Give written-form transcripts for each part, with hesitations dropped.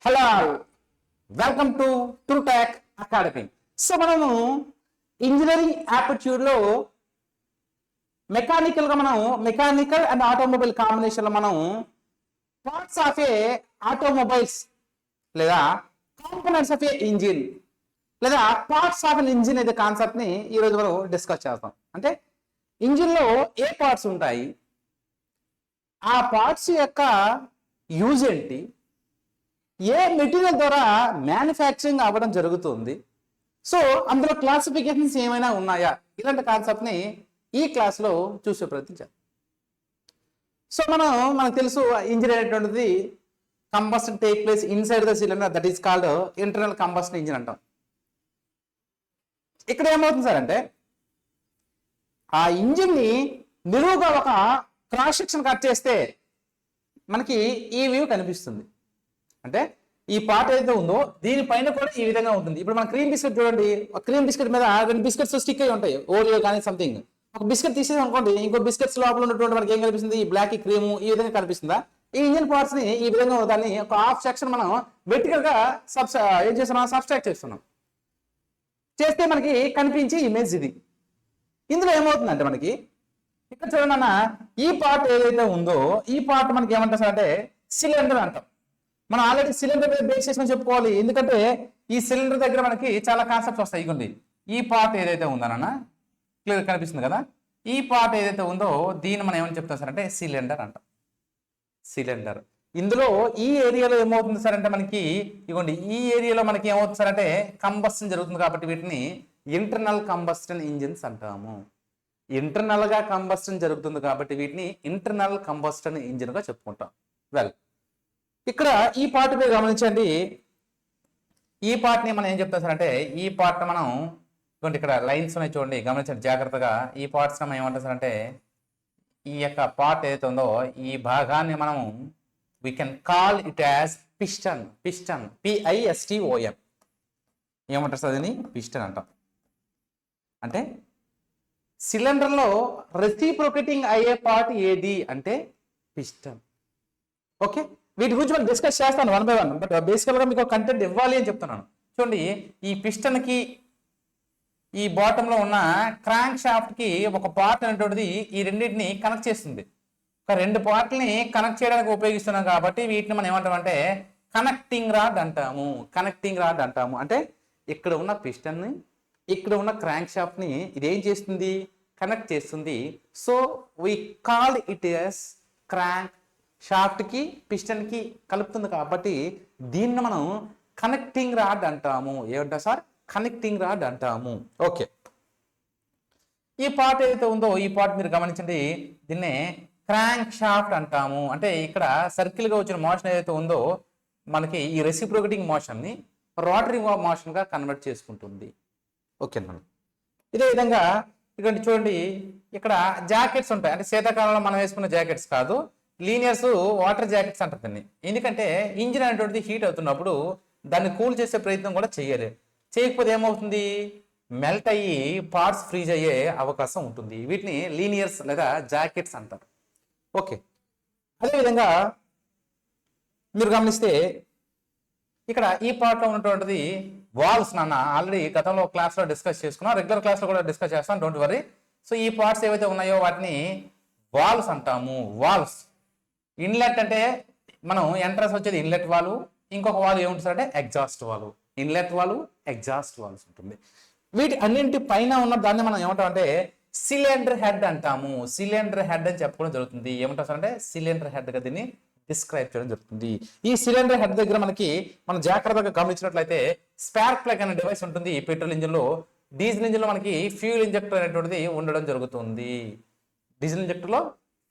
Hello, welcome to TrueTech Academy. So మనము engineering యాప్టిట్యూడ్లో mechanical and automobile కాంబినేషన్లో మనం పార్ట్స్ ఆఫ్ ఏ ఆటోమొబైల్స్ లేదా కాంపోనెంట్స్ ఆఫ్ ఏ ఇంజిన్ లేదా పార్ట్స్ ఆఫ్ అన్ ఇంజిన్ అనే కాన్సెప్ట్ని ఈరోజు మనం డిస్కస్ చేస్తాం. అంటే ఇంజిన్లో ఏ పార్ట్స్ ఉంటాయి, ఆ పార్ట్స్ యొక్క యూజ్ ఏంటి, ఏ మెటీరియల్ ద్వారా మ్యానుఫ్యాక్చరింగ్ అవ్వడం జరుగుతుంది, సో అందులో క్లాసిఫికేషన్స్ ఏమైనా ఉన్నాయా, ఇలాంటి కాన్సెప్ట్ని ఈ క్లాస్లో చూసే ప్రయత్నం చేద్దాం. సో మనకు తెలుసు ఇంజిన్ అనేటువంటిది combustion take place inside the cylinder, that is called internal combustion engine అంటాం. ఇక్కడ ఏమవుతుంది సార్ అంటే ఆ ఇంజిన్ని నిలువుగా ఒక క్రాస్ సెక్షన్ కట్ చేస్తే మనకి ఈ వ్యూ కనిపిస్తుంది. అంటే ఈ పార్ట్ ఏదైతే ఉందో దీనిపైన కూడా ఈ విధంగా ఉంటుంది. ఇప్పుడు మన క్రీమ్ బిస్కెట్ చూడండి, ఒక క్రీమ్ బిస్కెట్ మీద 2 బిస్కెట్స్ స్టిక్ అయి ఉంటాయి, ఓరియో కానీ సంథింగ్. ఒక బిస్కెట్ తీసేది అనుకోండి, ఇంకో బిస్కెట్స్ లోపల ఉన్నటువంటి మనకి ఏం కనిపిస్తుంది, ఈ బ్లాక్ క్రీమ్ ఈ విధంగా కనిపిస్తుందా? ఈ ఇంజిన్ పార్ట్స్ ని ఈ విధంగా దాన్ని ఒక హాఫ్ సెక్షన్ మనం వెర్టికల్ గా ఏం చేస్తున్నాం, సబ్స్ట్రాక్ట్ చేస్తున్నాం. చేస్తే మనకి కనిపించే ఇమేజ్ ఇది. ఇందులో ఏమవుతుందంటే మనకి ఇక్కడ చూడండి అన్న, ఈ పార్ట్ ఏదైతే ఉందో ఈ పార్ట్ మనకి ఏమంటారు అంటే సిలిండర్ అంటాం. మనం ఆల్రెడీ సిలిండర్ మీద బేస్ చేసుకొని చెప్పుకోవాలి, ఎందుకంటే ఈ సిలిండర్ దగ్గర మనకి చాలా కాన్సెప్ట్స్ వస్తాయి. ఇగోండి ఈ పార్ట్ ఏదైతే ఉందన్న క్లియర్ కనిపిస్తుంది కదా, ఈ పార్ట్ ఏదైతే ఉందో దీన్ని మనం ఏమని చెప్తాం సార్ అంటే సిలిండర్ అంటాం. సిలిండర్ ఇందులో ఈ ఏరియాలో ఏమవుతుంది సార్ అంటే మనకి ఇగోండి ఈ ఏరియాలో మనకి ఏమవుతుంది సార్ అంటే కంబస్షన్ జరుగుతుంది, కాబట్టి వీటిని ఇంటర్నల్ కంబస్షన్ ఇంజిన్స్ అంటాము. ఇంటర్నల్ గా కంబస్షన్ జరుగుతుంది కాబట్టి వీటిని ఇంటర్నల్ కంబస్షన్ ఇంజిన్ గా చెప్పుకుంటాం. వెల్, ఇక్కడ ఈ పార్ట్ మీరు గమనించండి, ఈ పార్ట్ ని మనం ఏం చెప్తాం సార్ అంటే ఈ పార్ట్ మనం ఇదిగోండి ఇక్కడ లైన్స్ ఉన్నాయి చూడండి, గమనించండి జాగ్రత్తగా. ఈ పార్ట్స్ మనం ఏమంటాం సార్ అంటే ఈ యొక్క పార్ట్ ఏదైతే ఉందో ఈ భాగాన్ని మనం we can call it as piston. Piston PISTON ఏమంటారు సార్, దీన్ని పిస్టన్ అంటాం. అంటే సిలిండర్లో రెసిప్రొకేటింగ్ అయ్యే పార్ట్ ఏది అంటే పిస్టన్. ఓకే, వీటి గురించి మనం డిస్కస్ చేస్తాను 1 by 1, బట్ బేసికల్గా మీకు కంటెంట్ ఇవ్వాలి అని చెప్తున్నాను. చూడండి ఈ పిస్టన్కి ఈ బాటంలో ఉన్న క్రాంక్ షాఫ్ట్కి ఒక పార్ట్ అనేటువంటిది ఈ రెండింటిని కనెక్ట్ చేస్తుంది. ఒక 2 పార్ట్లని కనెక్ట్ చేయడానికి ఉపయోగిస్తున్నాం కాబట్టి వీటిని మనం ఏమంటామంటే కనెక్టింగ్ రాడ్ అంటాము. కనెక్టింగ్ రాడ్ అంటాము అంటే ఇక్కడ ఉన్న పిస్టన్ని ఇక్కడ ఉన్న క్రాంక్ షాఫ్ట్ని ఇది ఏం చేస్తుంది, కనెక్ట్ చేస్తుంది. So we call it as crankshaft కి పిస్టన్ కి కలుపుతుంది కాబట్టి దీన్ని మనం కనెక్టింగ్ రాడ్ అంటాము. ఏమంటారు సార్, కనెక్టింగ్ రాడ్ అంటాము. ఓకే, ఈ పార్ట్ ఏదైతే ఉందో ఈ పార్ట్ మీరు గమనించండి, దీన్నే క్రాంక్ షాఫ్ట్ అంటాము. అంటే ఇక్కడ సర్కిల్ గా వచ్చిన మోషన్ ఏదైతే ఉందో మనకి ఈ రెసిప్రొకేటింగ్ మోషన్ ని రోటరీ మోషన్ గా కన్వర్ట్ చేసుకుంటుంది. ఓకే అన్న, ఇదే విధంగా ఇక్కడ చూడండి ఇక్కడ జాకెట్స్ ఉంటాయి. అంటే శీతాకాలంలో మనం వేసుకున్న జాకెట్స్ కాదు, లీనియర్స్ వాటర్ జాకెట్స్ అంటారు దీన్ని. ఎందుకంటే ఇంజిన్ అనేటువంటిది హీట్ అవుతున్నప్పుడు దాన్ని కూల్ చేసే ప్రయత్నం కూడా చేయాలి. చేయకపోతే ఏమవుతుంది, మెల్ట్ అయ్యి పార్ట్స్ ఫ్రీజ్ అయ్యే అవకాశం ఉంటుంది. వీటిని లీనియర్స్ లేదా జాకెట్స్ అంటారు. ఓకే, అదేవిధంగా మీరు గమనిస్తే ఇక్కడ ఈ పార్ట్లో ఉన్నటువంటిది వాల్వ్స్. నాన్న ఆల్రెడీ గతంలో క్లాస్లో డిస్కస్ చేసుకున్నాం, రెగ్యులర్ క్లాస్లో కూడా డిస్కస్ చేస్తాం, డోంట్ వరీ. సో ఈ పార్ట్స్ ఏవైతే ఉన్నాయో వాటిని వాల్వ్స్ అంటాము. వాల్వ్స్ ఇన్లెట్ అంటే మనం ఎంట్రన్స్ వచ్చేది ఇన్లెట్ వాల్వ్, ఇంకొక వాల్వ్ ఏముంటుంది అంటే exhaust valve. Inlet valve, exhaust valves ఉంటుంది. వీటి అన్నింటి పైన ఉన్న దాన్ని మనం ఏమంటాం అంటే సిలిండర్ హెడ్ అంటాము. సిలిండర్ హెడ్ అని చెప్పుకోవడం జరుగుతుంది. ఏమంటారు అంటే సిలిండర్ హెడ్ గా దీన్ని డిస్క్రైబ్ చేయడం జరుగుతుంది. ఈ సిలిండర్ హెడ్ దగ్గర మనం జాగ్రత్తగా గమనించినట్లయితే స్పార్క్ ప్లగ్ అనే డివైస్ ఉంటుంది. పెట్రోల్ ఇంజిన్ లో, డీజిల్ ఇంజిన్ లో మనకి ఫ్యూయల్ ఇంజెక్టర్ అనేటువంటిది ఉండడం జరుగుతుంది. డీజిల్ ఇంజెక్టర్ లో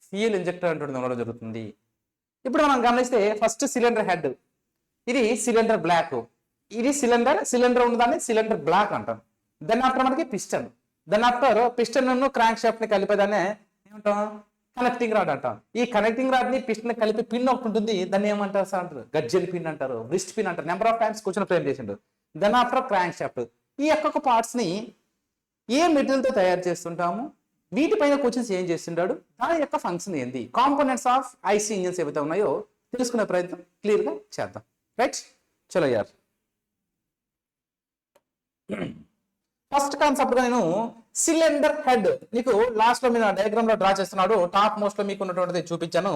ఫ్యూయల్ ఇంజెక్టర్ అనేటువంటిది ఉండడం జరుగుతుంది. ఇప్పుడు మనం గమనిస్తే ఫస్ట్ సిలిండర్ హెడ్, ఇది సిలిండర్ బ్లాక్, ఇది సిలిండర్ ఉన్నదాన్ని సిలిండర్ బ్లాక్ అంటాం. దెన్ ఆఫ్టర్ మనకి piston, then after piston crankshaft ని కలిపేదాన్ని ఏమంటాం, కనెక్టింగ్ రాడ్ అంటాం. ఈ కనెక్టింగ్ రాడ్ ని పిస్టన్ కలిపి పిన్ ఒకటి ఉంటుంది, దాన్ని ఏమంటారు సార్ అంటారు గజ్జెల్ పిన్ అంటారు, బ్రిస్ట్ పిన్ అంటారు. నెంబర్ ఆఫ్ టైమ్స్ కూర్చొని ఫ్రేమ్ చేసిండు. Then after crankshaft. ఈ యొక్క పార్ట్స్ ని ఏ మెటీరియల్ తో తయారు చేస్తుంటాము, వీటిపైన క్వశ్చన్స్ ఏం చేస్తుంటాడు, దాని యొక్క ఫంక్షన్ ఏంది, కాంపోనెంట్స్ ఆఫ్ ఐసీ ఇంజిన్స్ ఏవైతే ఉన్నాయో తెలుసుకునే ప్రయత్నం క్లియర్ గా చేద్దాం. రైట్, చలో యార్. ఫస్ట్ కాన్సెప్ట్ గా నేను సిలిండర్ హెడ్ నీకు లాస్ట్ లో మీరు డయాగ్రామ్ లో డ్రా చేస్తున్నాడు, టాప్ మోస్ట్ లో మీకు ఉన్నటువంటిది చూపించాను.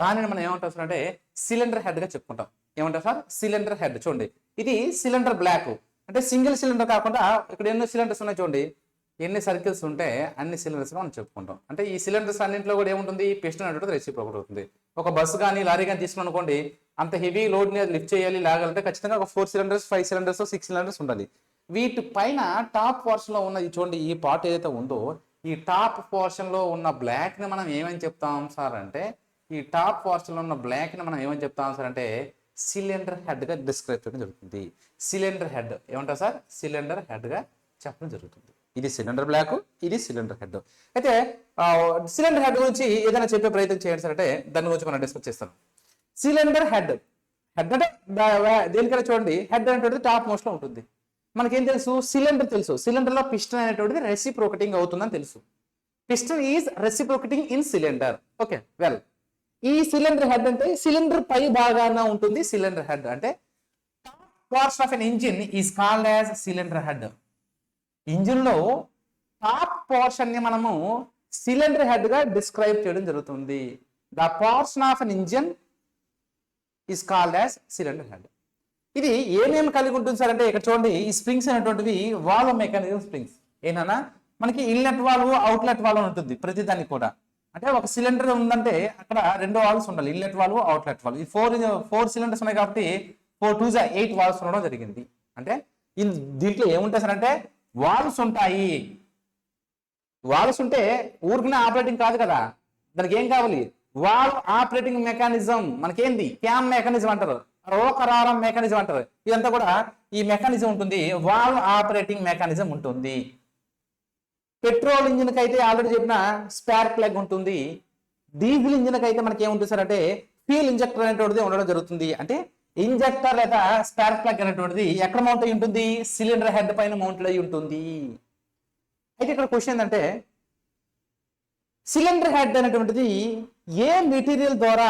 దానిని మనం ఏమంటాం అంటే సిలిండర్ హెడ్ గా చెప్పుకుంటాం. ఏమంటారు సార్? Cylinder head. చూడండి, ఇది సిలిండర్ బ్లాక్ అంటే సింగిల్ సిలిండర్ కాకుండా ఇక్కడ ఎన్నో సిలిండర్స్ ఉన్నాయి చూడండి, ఎన్ని సర్కిల్స్ ఉంటే అన్ని సిలిండర్స్ మనం చెప్పుకుంటాం. అంటే ఈ సిలిండర్స్ అన్నింటిలో కూడా ఏముంటుంది? పిస్టన్ అనేటువంటి రెసిప్రోకల్ అవుతుంది. ఒక బస్సు కానీ లారీ కానీ తీసుకుని అనుకోండి, అంత హెవీ లోడ్ ని లిఫ్ట్ చేయాలి, లాగాలంటే ఖచ్చితంగా ఒక 4 సిలిండర్స్ 5 సిలిండర్స్ 6 సిలిండర్స్ ఉండాలి. వీటి పైన టాప్ పోర్షన్ లో ఉన్న చూడండి, ఈ పార్ట్ ఏదైతే ఉందో ఈ టాప్ పోర్షన్ లో ఉన్న బ్లాక్ ని మనం ఏమని చెప్తాం సార్ అంటే, ఈ టాప్ పోర్షన్ లో ఉన్న బ్లాక్ ని మనం ఏమని చెప్తాం సార్ అంటే సిలిండర్ హెడ్ గా డిస్క్రైబ్ చేయడం జరుగుతుంది. సిలిండర్ హెడ్ ఏమంటారు సార్? సిలిండర్ హెడ్ గా చెప్పడం జరుగుతుంది. ఇది సిలిండర్ బ్లాక్, ఇది సిలిండర్ హెడ్. అయితే సిలిండర్ హెడ్ గురించి ఏదైనా చెప్పే ప్రయత్నం చేయండి సార్ అంటే దాని గురించి మనం డిస్కస్ చేస్తాం. సిలిండర్ హెడ్, హెడ్ అంటే దేనికైనా చూడండి, హెడ్ అనేటువంటిది టాప్ మోస్ట్ లో ఉంటుంది. మనకేం తెలుసు? సిలిండర్ తెలుసు. సిలిండర్ లో పిస్టన్ అనేటువంటిది రెసిప్రోకేటింగ్ అవుతుందని తెలుసు. Piston is reciprocating in cylinder. Okay, well, ఈ సిలిండర్ హెడ్ అంటే సిలిండర్ పై భాగాన ఉంటుంది. సిలిండర్ హెడ్ అంటే top portion of an engine is called as cylinder head. Engine లో టాప్ పోర్షన్ ని మనము సిలిండర్ హెడ్ గా డిస్క్రైబ్ చేయడం జరుగుతుంది. The portion of an engine is called as cylinder head. ఇది ఏమేమి కలిగి ఉంటుంది సార్ అంటే ఇక్కడ చూడండి, ఈ స్ప్రింగ్స్ అనేటువంటివి వాల్వ్ మెకానిజం స్ప్రింగ్స్. ఏంటన్నా మనకి ఇన్లెట్ వాల్వ్ అవుట్లెట్ వాల్వ్ ఉంటుంది ప్రతి దానికి కూడా. అంటే ఒక సిలిండర్ ఉందంటే అక్కడ 2 వాల్వ్స్ ఉండాలి, ఇన్లెట్ వాల్వ్ అవుట్లెట్ వాల్వ్. ఈ 4 సిలిండర్స్ ఉన్నాయి కాబట్టి 4 2 8 వాల్వ్స్ ఉండడం జరిగింది. అంటే దీంట్లో ఏముంటాయి సార్ అంటే వాల్వ్స్ ఉంటాయి. వాల్వ్స్ ఉంటే ఊరికనే ఆపరేటింగ్ కాదు కదా, దానికి ఏం కావాలి? Valve operating mechanism. మనకేంది? క్యామ్ మెకానిజం అంటారు, రోకరారం మెకానిజం అంటారు. ఇదంతా కూడా ఈ మెకానిజం ఉంటుంది, వాల్వ్ ఆపరేటింగ్ మెకానిజం ఉంటుంది. పెట్రోల్ ఇంజిన్ కి అయితే ఆల్రెడీ చెప్పిన స్పార్క్ ప్లగ్ ఉంటుంది. డీజిల్ ఇంజిన్ కి అయితే మనకి ఏముంటుంది సార్ అంటే ఫ్యూల్ ఇంజెక్టర్ అనేటువంటిది ఉండడం జరుగుతుంది. అంటే ఇంజెక్టర్ లేదా స్పార్క్ ప్లగ్ అనేటువంటిది ఎక్కడ మౌంట్ అయి ఉంటుంది? సిలిండర్ హెడ్ పైన మౌంట్ అయి ఉంటుంది. అయితే ఇక్కడ క్వశ్చన్ ఏంటంటే సిలిండర్ హెడ్ అనేటువంటిది ఏ మెటీరియల్ ద్వారా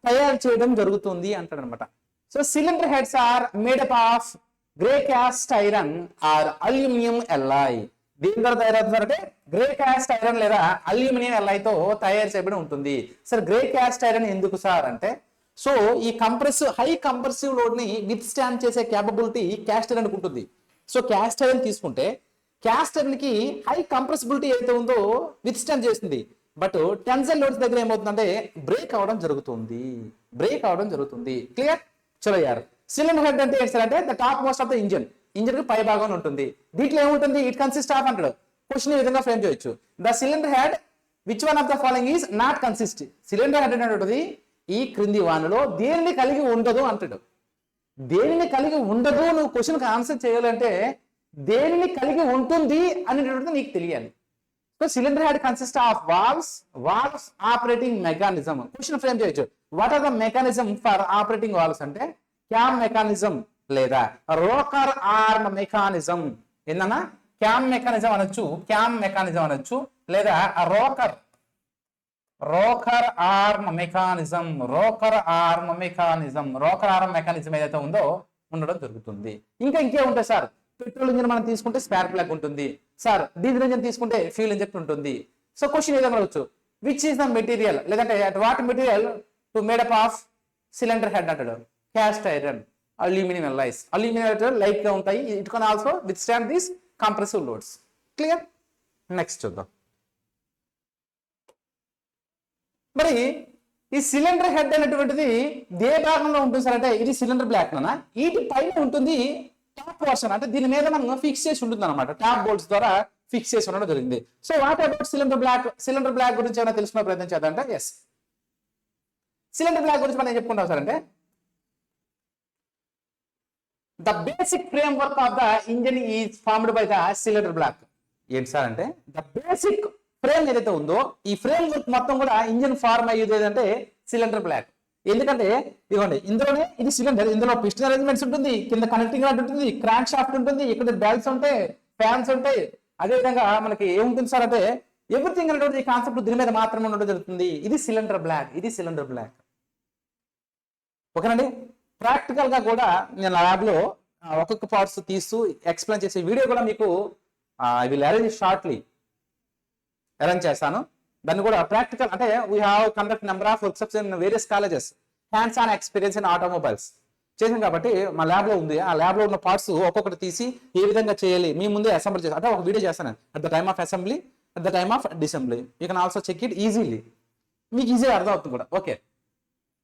తయారు చేయడం జరుగుతుంది అంటాడు అనమాట. So cylinder heads are made up of grey cast iron or aluminium alloy. దీని ద్వారా తయారవుతున్నారంటే గ్రే క్యాస్ట్ ఐరన్ లేదా అల్యూమినియం ఎల్లాయ్ తో తయారు చేయబడి ఉంటుంది. సార్ గ్రే క్యాస్ట్ ఐరన్ ఎందుకు సార్ అంటే, సో ఈ హై కంప్రెసివ్ లోడ్ ని విత్ స్టాండ్ చేసే క్యాపబిలిటీ క్యాస్ట్ ఐరన్ ఉంటుంది. సో క్యాస్ట్ ఐరన్ తీసుకుంటే క్యాస్ట్ ఐరన్ కి హై కంప్రెసిబిలిటీ ఏదైతే ఉందో విత్ స్టాండ్ చేస్తుంది. బట్ టెన్సైల్ లోడ్స్ దగ్గర ఏమవుతుందంటే బ్రేక్ అవడం జరుగుతుంది. క్లియర్? చలో యార్. సిలిండర్ హెడ్ అంటే ఏంటి సార్ అంటే the top most of the engine కి పై భాగం ఉంటుంది. దీంట్లో ఏముంటుంది? ఇట్ కన్సిస్ట్ ఆఫ్ అంటాడు. క్వశ్చన్ ఈ విధంగా ఫ్రేమ్ చేయొచ్చు. The cylinder head which one of the following is not consist. Cylinder head అనేటువంటిది ఈ క్రింది వానిలో దేనిని కలిగి ఉండదు అంటాడు. దేనిని కలిగి ఉండదు నువ్వు క్వశ్చన్ కి ఆన్సర్ చేయాలంటే దేనిని కలిగి ఉంటుంది అనేటువంటిది నీకు తెలియాలి. So cylinder head consist of valves operating mechanism. Question frame చేయొచ్చు. What are the mechanism for operating valves అంటే క్యామ్ మెకానిజం లేదా రోకర్ ఆర్మ్ మెకానిజం. ఏందన్నా? క్యామ్ మెకానిజం అనొచ్చు, లేదా rocker arm mechanism. Rocker arm mechanism ఏదైతే ఉందో ఉండడం జరుగుతుంది. ఇంకే ఉంటాయి సార్. పెట్రోల్ ఇంజిన్ మనం తీసుకుంటే స్పార్క్ ప్లగ్ ఉంటుంది సార్. డీజిల్ ఇంజిన్ తీసుకుంటే ఫ్యూల్ ఇంజెక్టర్ ఉంటుంది. సో క్వశ్చన్ ఏదైనా అడగచ్చు, విచ్ ఈస్ ద మెటీరియల్ లేదంటే at what material to made up of cylinder head అంటాడు. Cast iron, aluminium alloys. Aluminium light గా ఉంటాయి. It can also withstand these compressive loads. Clear? Next చూద్దాం. మరి ఈ సిలిండర్ హెడ్ అనేటువంటిది ఏ భాగంలో ఉంటుంది సార్ అంటే ఇది సిలిండర్ బ్లాక్ లోనా, వీటి పైన ఉంటుంది టాప్ పోర్షన్. అంటే దీని మీద మనం ఫిక్స్ చేసి ఉంటుంది అనమాట, టాప్ బోల్ట్స్ ద్వారా ఫిక్స్ చేసి ఉండడం జరిగింది. So what about cylinder block గురించి ఏమైనా తెలుసుకునే ప్రయత్నం చేద్దాం అంటే ఎస్. సిలిండర్ బ్లాక్ గురించి మనం ఏం చెప్పుకుంటాం సార్ అంటే the basic framework of the engine is formed by the cylinder block. ఏంటి సార్ అంటే ద బేసిక్ ఫ్రేమ్ ఏదైతే ఉందో ఈ ఫ్రేమ్ వర్క్ మొత్తం కూడా ఇంజిన్ ఫార్మ్ అయ్యేది ఏదంటే సిలిండర్ బ్లాక్. ఎందుకంటే ఇదిగోండి, ఇందులోనే ఇది సిలిండర్, ఇందులో పిస్టన్ అరేంజ్మెంట్స్ ఉంటుంది, కింద కనెక్టింగ్ రాడ్ ఉంటుంది, క్రాంక్ షాఫ్ట్ ఉంటుంది, ఇక్కడ బెల్ట్స్ ఉంటాయి, ఫ్యాన్స్ ఉంటాయి. అదేవిధంగా మనకి ఏముంటుంది సార్ అంటే ఎవ్రీథింగ్ అనేటువంటి ఈ కాన్సెప్ట్ దీని మీద మాత్రమే ఉండడం జరుగుతుంది. ఇది సిలిండర్ బ్లాక్. ఓకేనండి. ప్రాక్టికల్ గా కూడా నేను ల్యాబ్ లో ఒక్కొక్క పార్ట్స్ తీస్తూ ఎక్స్ప్లెయిన్ చేసే వీడియో కూడా మీకు I will arrange shortly arrange చేస్తాను. దాన్ని కూడా ప్రాక్టికల్ అంటే we have conduct number of workshops in various colleges, hands on experience in automobiles చేసాం కాబట్టి మా ల్యాబ్ లో ఉంది. ఆ ల్యాబ్ లో ఉన్న పార్ట్స్ ఒక్కొక్కటి తీసి ఏ విధంగా చేయాలి మీ ముందే అసెంబ్లీ చేస్తాను. అంటే ఒక వీడియో చేస్తాను at the time of assembly, at the time of disassembly. You can also check it easily, మీకు ఈజీగా అర్థం అవుతుంది కూడా. Okay,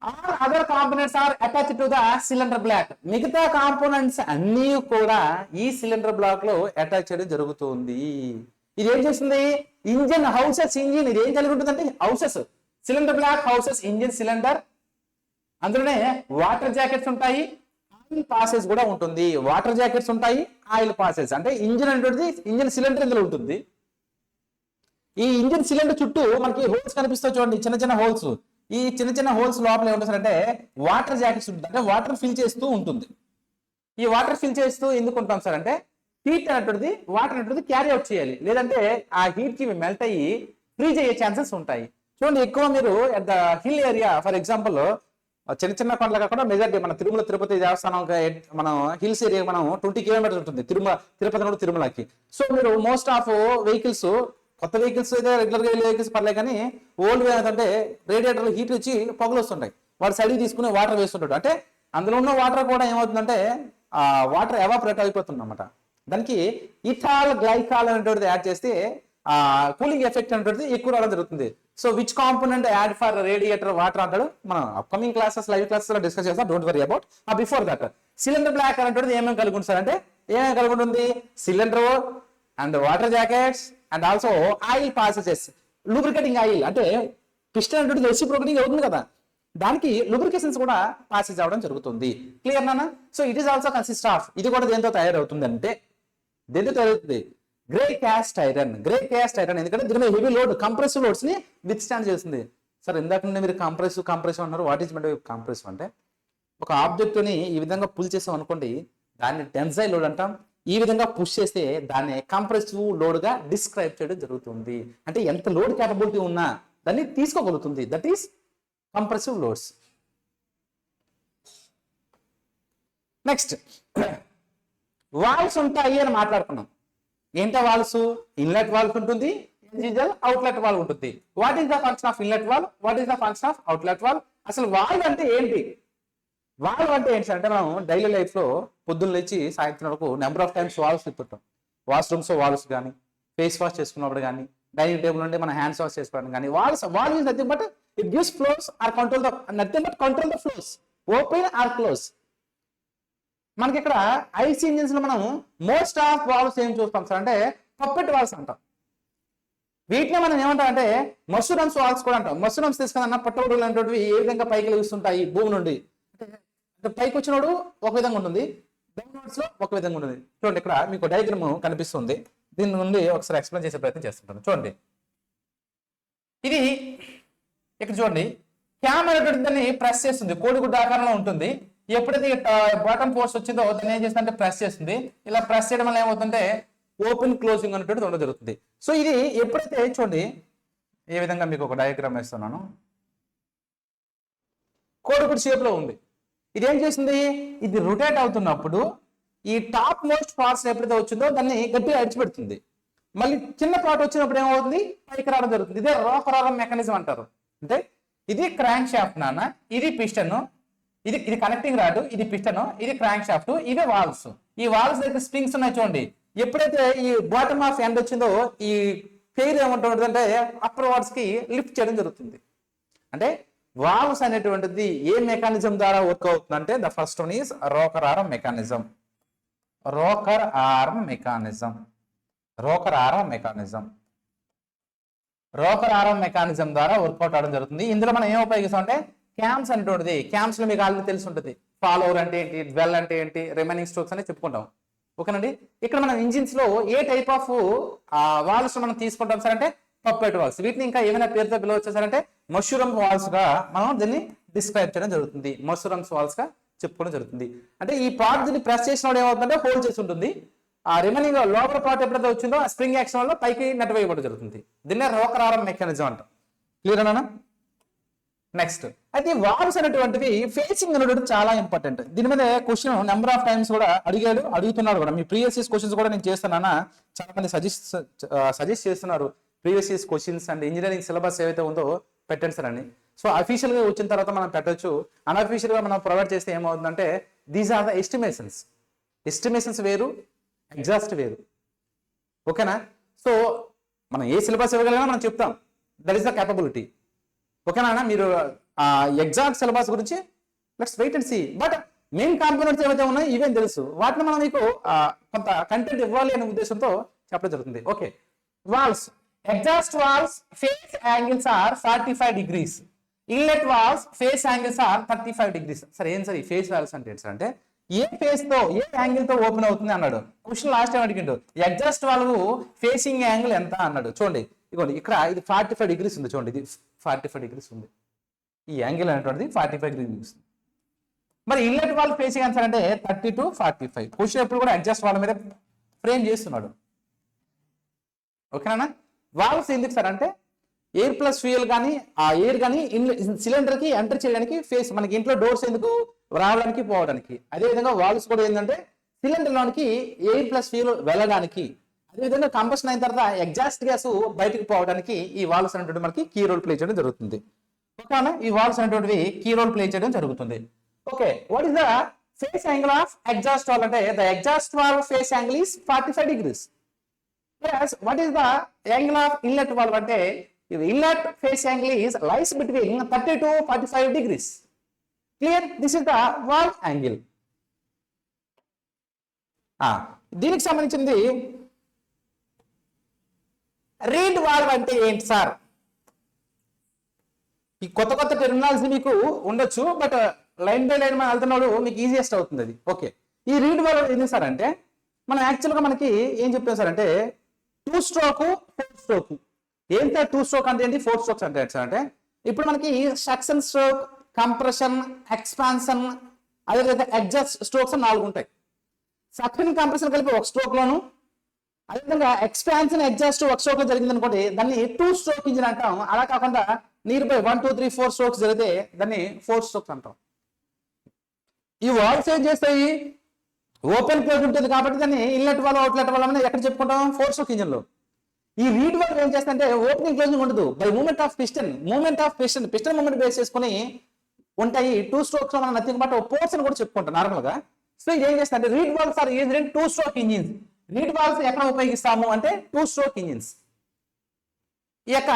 all other components are attached to the cylinder block. మిగతా కాంపోనెంట్స్ అన్ని కూడా ఈ సిలిండర్ బ్లాక్ లో అటాచ్ చేయడం జరుగుతుంది. ఇది ఏం చేస్తుంది? ఇంజిన్ హౌసెస్, ఇంజిన్ ఇది ఏం కలిగి ఉంటుందంటే houses, cylinder block houses engine cylinder. అందులోనే వాటర్ జాకెట్స్ ఉంటాయి, ఆయిల్ పాసెస్ కూడా ఉంటుంది. వాటర్ జాకెట్స్ ఉంటాయి, ఆయిల్ పాసెస్. అంటే ఇంజిన్ అంటే ఇంజిన్ సిలిండర్ ఇందులో ఉంటుంది. ఈ ఇంజిన్ సిలిండర్ చుట్టూ మనకి హోల్స్ కనిపిస్తాయి చూడండి, చిన్న చిన్న హోల్స్. ఈ చిన్న చిన్న హోల్స్ లోపల ఏముంటుందంటే వాటర్ జాకెట్స్ ఉంటుంది, అంటే వాటర్ ఫిల్ చేస్తూ ఉంటుంది. ఈ వాటర్ ఫిల్ చేస్తూ ఎందుకు ఉంటాం సార్ అంటే హీట్ అనేటువంటిది వాటర్ అనేటువంటిది క్యారీ అవుట్ చేయాలి, లేదంటే ఆ హీట్ కి మెల్ట్ అయ్యి ఫ్రీజ్ అయ్యే ఛాన్సెస్ ఉంటాయి. చూడండి, ఎక్కువ మీరు at the hill area for example చిన్న చిన్న కొండలు కాకుండా మెజారిటీ మన తిరుమల తిరుపతి దేవస్థానం మనం హిల్స్ ఏరియా మనం 20 కిలోమీటర్స్ ఉంటుంది తిరుపతి నుండి తిరుమలకి. సో మీరు మోస్ట్ ఆఫ్ వెహికల్స్, కొత్త వెహికల్స్ అయితే రెగ్యులర్గా వెళ్ళే వెహికల్స్ పర్లేదు, కానీ ఓల్డ్ ఏంటంటే రేడియేటర్లు హీట్ వచ్చి పొగలు వస్తుంటాయి. వాడు సైడ్కి తీసుకుని వాటర్ వేస్తుంటాడు, అంటే అందులో ఉన్న వాటర్ కూడా ఏమవుతుందంటే వాటర్ ఎవాపరేట్ అయిపోతుంది అన్నమాట. దానికి ఇథాల్ గ్లైకాల్ అనేటువంటిది యాడ్ చేస్తే కూలింగ్ ఎఫెక్ట్ అనేటువంటిది ఎక్కువ రావడం జరుగుతుంది. So which component add for radiator water అంటాడు, మనం అప్కమింగ్ క్లాసెస్ లైవ్ క్లాసెస్ లో డిస్కస్ చేస్తాం, don't worry about. Before that cylinder block అనేటువంటిది ఏమేమి కలిగి ఉంటుంది సార్ అంటే ఏమేమి కలిగి ఉంటుంది? Cylinder and water jackets and also oil passages, lubricating oil. అంటే పిస్టన్ అనేటువంటిది రెసిప్రోకేటింగ్ అవుతుంది కదా, దానికి లూబ్రికేషన్స్ కూడా పాసెస్ అవ్వడం జరుగుతుంది. క్లియర్ నానా? So it is also consist of, ఇది కూడా దేంతో తయారవుతుంది అంటే దేంతో తయారవుతుంది? Grey cast iron. Grey cast iron ఎందుకంటే దీని హెవీ లోడ్, కంప్రెసివ్ లోడ్స్ ని విత్ స్టాండ్ చేస్తుంది. సార్ ఇందాక నుండి మీరు కంప్రెసివ్ అన్నారు, వాట్ ఈస్ మీన్ కంప్రెసివ్ అంటే ఒక ఆబ్జెక్ట్ ని ఈ విధంగా పుల్ చేసాం అనుకోండి, దాన్ని టెన్సైల్ లోడ్ అంటాం. ఈ విధంగా పుష్ చేస్తే దాన్ని కంప్రెసివ్ లోడ్ గా డిస్క్రైబ్ చేయడం జరుగుతుంది. అంటే ఎంత లోడ్ క్యాపబిలిటీ ఉన్నా దాన్ని తీసుకోగలుగుతుంది, that is compressive loads. Next valves ఉంటాయి అని మాట్లాడుకున్నాం. ఏంటో వాల్వ్స్? ఇన్లెట్ వాల్వ్ ఉంటుంది, అవుట్లెట్ వాల్వ్ ఉంటుంది. What is the function of inlet valve, what is the function of outlet valve? అసలు వాల్వ్ అంటే ఏంటి? వాల్వ్ అంటే ఏంటి అంటే మనం డైలీ లైఫ్ లో పొద్దున్న లేచి సాయంత్రం వరకు నెంబర్ ఆఫ్ టైమ్స్ వాల్వ్స్ తిప్పుతాం. వాష్రూమ్స్ వాల్వ్స్ కానీ, ఫేస్ వాష్ చేసుకున్నప్పుడు కానీ, డైనింగ్ టేబుల్ నుండి మన హ్యాండ్స్ వాష్ చేసుకోవడం కానీ, valve is nothing but it gives flows or control the nothing but control the flows, open or close. మనకి ఇక్కడ ఐసీ ఇంజిన్స్ లో మనం మోస్ట్ ఆఫ్ వాల్వ్స్ ఏం చూస్తాం సార్ అంటే పప్పెట్ వాల్వ్స్ అంటాం. వీటిని మనం ఏమంటాం అంటే మష్రూమ్స్ వాల్వ్స్ కూడా అంటాం. మష్రూమ్స్ తీసుకున్న పట్టవుడులు అనేవి ఏ విధంగా పైకి లభిస్తుంటాయి భూమి నుండి, అంటే పైకి వచ్చినోడు ఒక విధంగా ఉంటుంది, డౌన్వర్డ్స్ లో ఒక విధంగా ఉంటుంది. చూడండి, ఇక్కడ మీకు డయాగ్రామ్ కనిపిస్తుంది, దీని నుండి ఒకసారి ఎక్స్ప్లెయిన్ చేసే ప్రయత్నం చేస్తుంటాను. చూడండి, ఇది ఇక్కడ చూడండి, క్యామ్ అనేటువంటి దాన్ని ప్రెస్ చేస్తుంది, కోడిగుడ్డ ఆకారంలో ఉంటుంది. ఎప్పుడైతే బాటమ్ ఫోర్స్ వచ్చిందో దాన్ని ఏం చేస్తుందంటే ప్రెస్ చేస్తుంది. ఇలా ప్రెస్ చేయడం వల్ల ఏమవుతుందంటే ఓపెన్ క్లోజింగ్ అనేటువంటిది ఉండడం జరుగుతుంది. సో ఇది ఎప్పుడైతే చూడండి ఏ విధంగా మీకు ఒక డయాగ్రామ్ వేస్తున్నాను, కోడిగుడ్డ షేప్ లో ఉంది. ఇది ఏం చేస్తుంది? ఇది రొటేట్ అవుతున్నప్పుడు ఈ టాప్ మోస్ట్ పార్ట్స్ ఎప్పుడైతే వచ్చిందో దాన్ని గట్టిగా అడిచిపెడుతుంది. మళ్ళీ చిన్న పార్ట్ వచ్చినప్పుడు ఏమవుతుంది? పైకి రావడం జరుగుతుంది. ఇదే రోకరారం మెకానిజం అంటారు. అంటే ఇది క్రాంక్ షాఫ్ట్ నాన్న, ఇది పిస్టన్, ఇది కనెక్టింగ్ రాడ్, ఇది పిస్టన్, ఇది క్రాంక్ షాఫ్ట్, ఇవే వాల్వ్స్. ఈ వాల్వ్స్ దగ్గర స్ప్రింగ్స్ ఉన్నాయి చూడండి. ఎప్పుడైతే ఈ బాటమ్ ఆఫ్ ఎండ్ వచ్చిందో ఈ ఫెయిర్ ఏమంటుంది అంటే అప్పర్ వార్డ్స్ కి లిఫ్ట్ చేయడం జరుగుతుంది. అంటే వాల్వ్స్ అనేటువంటిది ఏ మెకానిజం ద్వారా వర్క్ అవుతుంది అంటే the first one is rocker arm mechanism. Rocker arm mechanism, rocker arm mechanism, rocker arm mechanism ద్వారా వర్కౌట్ అవడం జరుగుతుంది. ఇందులో మనం ఏం ఉపయోగిస్తాం అంటే క్యామ్స్ అనేటువంటిది, క్యామ్స్ లో మీకు ఆల్రెడీ తెలిసి ఉంటుంది. ఫాలోవర్ అంటే ఏంటి, డ్వెల్ అంటే ఏంటి, రిమైనింగ్ స్ట్రోక్స్ అని చెప్పుకుంటాం. ఓకేనండి. ఇక్కడ మనం ఇంజిన్స్ లో ఏ టైప్ ఆఫ్ వాల్వ్స్ మనం తీసుకుంటాం సార్ అంటే పప్పెట్ వాల్వ్స్. వీటిని ఇంకా ఏమైనా పేరుతో పిలవచ్చు సార్ అంటే మష్రూమ్ వాల్వ్స్ గా మనం దీన్ని డిస్క్రైబ్ చేయడం జరుగుతుంది. మష్రూమ్స్ వాల్వ్స్ గా చెప్పుకోవడం జరుగుతుంది. అంటే ఈ పార్ట్ దీన్ని ప్రెస్ చేసినప్పుడు ఏమవుతుందంటే హోల్డ్ చేసి ఉంటుంది. ఆ రిమైనింగ్ లోపల పార్ట్ ఎప్పుడైతే వచ్చిందో ఆ స్ప్రింగ్ యాక్షన్ వల్ల పైకి నెట్టవేయబడడం జరుగుతుంది. దీన్నే రోకర్ ఆర్మ్ మెకానిజం అంటాం. క్లియర్ అన్నా? నెక్స్ట్ అయితే వాల్వ్స్ అనేటువంటివి ఫేసింగ్ అనేటువంటి చాలా ఇంపార్టెంట్. దీని మీద క్వశ్చన్ నెంబర్ ఆఫ్ టైమ్స్ కూడా అడుగుతున్నారు కూడా. మీ ప్రీవియస్ ఇయర్స్ క్వశ్చన్స్ కూడా నేను చేస్తున్నానా, చాలా మంది సజెస్ట్ చేస్తున్నారు previous years questions and engineering syllabus ఏవైతే ఉందో పెట్టండి సార్ అని. సో అఫీషియల్ గా వచ్చిన తర్వాత మనం పెట్టొచ్చు, అన్అఫీషియల్ గా మనం ప్రొవైడ్ చేస్తే ఏమవుతుందంటే దీస్ ఆర్ ద ఎస్టిమేషన్స్ వేరు, ఎగ్జాస్ట్ వేరు. ఓకేనా? సో మనం ఏ సిలబస్ ఇవ్వగలిగినా మనం చెప్తాం, దట్ ఈస్ ద కేపబిలిటీ. ఓకేనా? మీరు ఎగ్జాక్ట్ సిలబస్ గురించి let's wait and see. But main components ఏవైతే ఉన్నాయో ఇవేం తెలుసు, వాటిని మనం మీకు కొంత కంటెంట్ ఇవ్వాలి అనే ఉద్దేశంతో చెప్పడం జరుగుతుంది. Okay, valves, exhaust valves face angles are 45 degrees, inlet valves face angles are 35 degrees. సరే ఏం సార్ ఈ ఫేస్ వాల్వ్స్ అంటే ఏంటి సార్ అంటే ఏ ఫేస్ తో ఏ యాంగిల్ తో ఓపెన్ అవుతుంది అన్నాడు క్వశ్చన్. లాస్ట్ టైం అడిగిండు ఎగ్జాస్ట్ వాల్వ్ ఫేసింగ్ యాంగిల్ ఎంత అన్నాడు. చూడండి ఇదిగోండి ఇక్కడ ఇది 45 degrees ఉంది. చూడండి ఇది 45 degrees ఉంది, ఈ యాంగిల్ అనేటువంటిది 45 degrees. మరి ఇన్లెట్ వాల్వ్ ఫేసింగ్ ఆన్సర్ అంటే 30 to 45. క్వశ్చన్ ఎప్పుడు కూడా అడ్జస్ట్ వాల్వ్ మీద ఫ్రేమ్ చేస్తున్నాడు. ఓకేనా? వాల్వ్స్ ఎందుకు సార్ అంటే ఎయిర్ ప్లస్ ఫ్యూయల్ కానీ ఆ ఎయిర్ కానీ సిలిండర్ కి ఎంటర్ చేయడానికి ఫేస్, మనకి ఇంట్లో డోర్స్ ఎందుకు రావడానికి పోవడానికి. అదేవిధంగా వాల్వ్స్ కూడా ఏంటంటే సిలిండర్ లోనికి ఎయిర్ ప్లస్ ఫ్యూయల్ వెళ్ళడానికి, అదేవిధంగా కంబషన్ అయిన తర్వాత ఎగ్జాస్ట్ గ్యాస్ బయటకు పోవడానికి ఈ వాల్వ్స్ అనేటువంటి మనకి కీ రోల్ ప్లే చేయడం జరుగుతుంది. ఓకేనా? ఈ వాల్వ్స్ అనేటువంటివి కీ రోల్ ప్లే చేయడం జరుగుతుంది. Okay, what is the face angle of exhaust valve అంటే the exhaust valve face angle is 45 degrees. What is the angle of inlet valve అంటే the inlet face angle is lies between 30 to 45 degrees. Clear? This is the valve angle. దీనికి సంబంధించింది read valve అంటే ఏంటి sir? ఈ కొత్త terminology మీకు ఉండొచ్చు, but line by line మనం వెళ్తున్నాడు మీకు ఈజియెస్ట్ అవుతుంది అది. ఓకే, ఈ రీడ్ వాల్వ్ ఏంటి సార్ అంటే మనం యాక్చువల్గా మనకి ఏం చెప్పాం సార్ అంటే 2 stroke 4 stroke. ఏం సార్ 2 stroke అంటే ఏంటి, 4 strokes అంటే సార్ అంటే ఇప్పుడు మనకి సక్షన్ స్ట్రోక్, కంప్రెషన్, ఎక్స్పాన్షన్, అదేవిధంగా ఎగ్జాస్ట్ స్ట్రోక్స్ 4 ఉంటాయి. సక్షన్ కంప్రెషన్ కలిపి ఒక స్ట్రోక్ లోను, అదేవిధంగా ఎక్స్పాన్షన్ ఎగ్జాస్ట్ ఒక స్ట్రోక్ లో జరిగింది అనుకోండి దాన్ని 2 stroke ఇంజిన్ అంటాం. అలా కాకుండా నియర్ బై 1 2 3 4 strokes జరిగితే దాన్ని 4 strokes అంటాం. ఈ వాల్వ్స్ ఏం చేస్తాయి, ఓపెన్ క్లోజ్ ఉంటుంది కాబట్టి దాన్ని ఇన్లెట్ వాల్వ్ అవుట్లెట్ వాల్వ్ అని ఎక్కడ చెప్పుకుంటాం, 4 stroke ఇంజిన్ లో. ఈ రీడ్ వాల్వ్ ఏం చేస్తుంటే ఓపెనింగ్ క్లోజింగ్ ఉండదు, by moment of piston moment base చేసుకుని ఉంటాయి. 2 strokes లో మనం నథింగ్ బట్ పోర్షన్ కూడా చెప్పుకుంటాం నార్మల్ గా. సో ఇది ఏం చేస్తా అంటే reed valves are used in 2 stroke engines. Reed valves ఎక్కడ ఉపయోగిస్తాము అంటే 2 stroke ఇంజిన్స్. ఈ యొక్క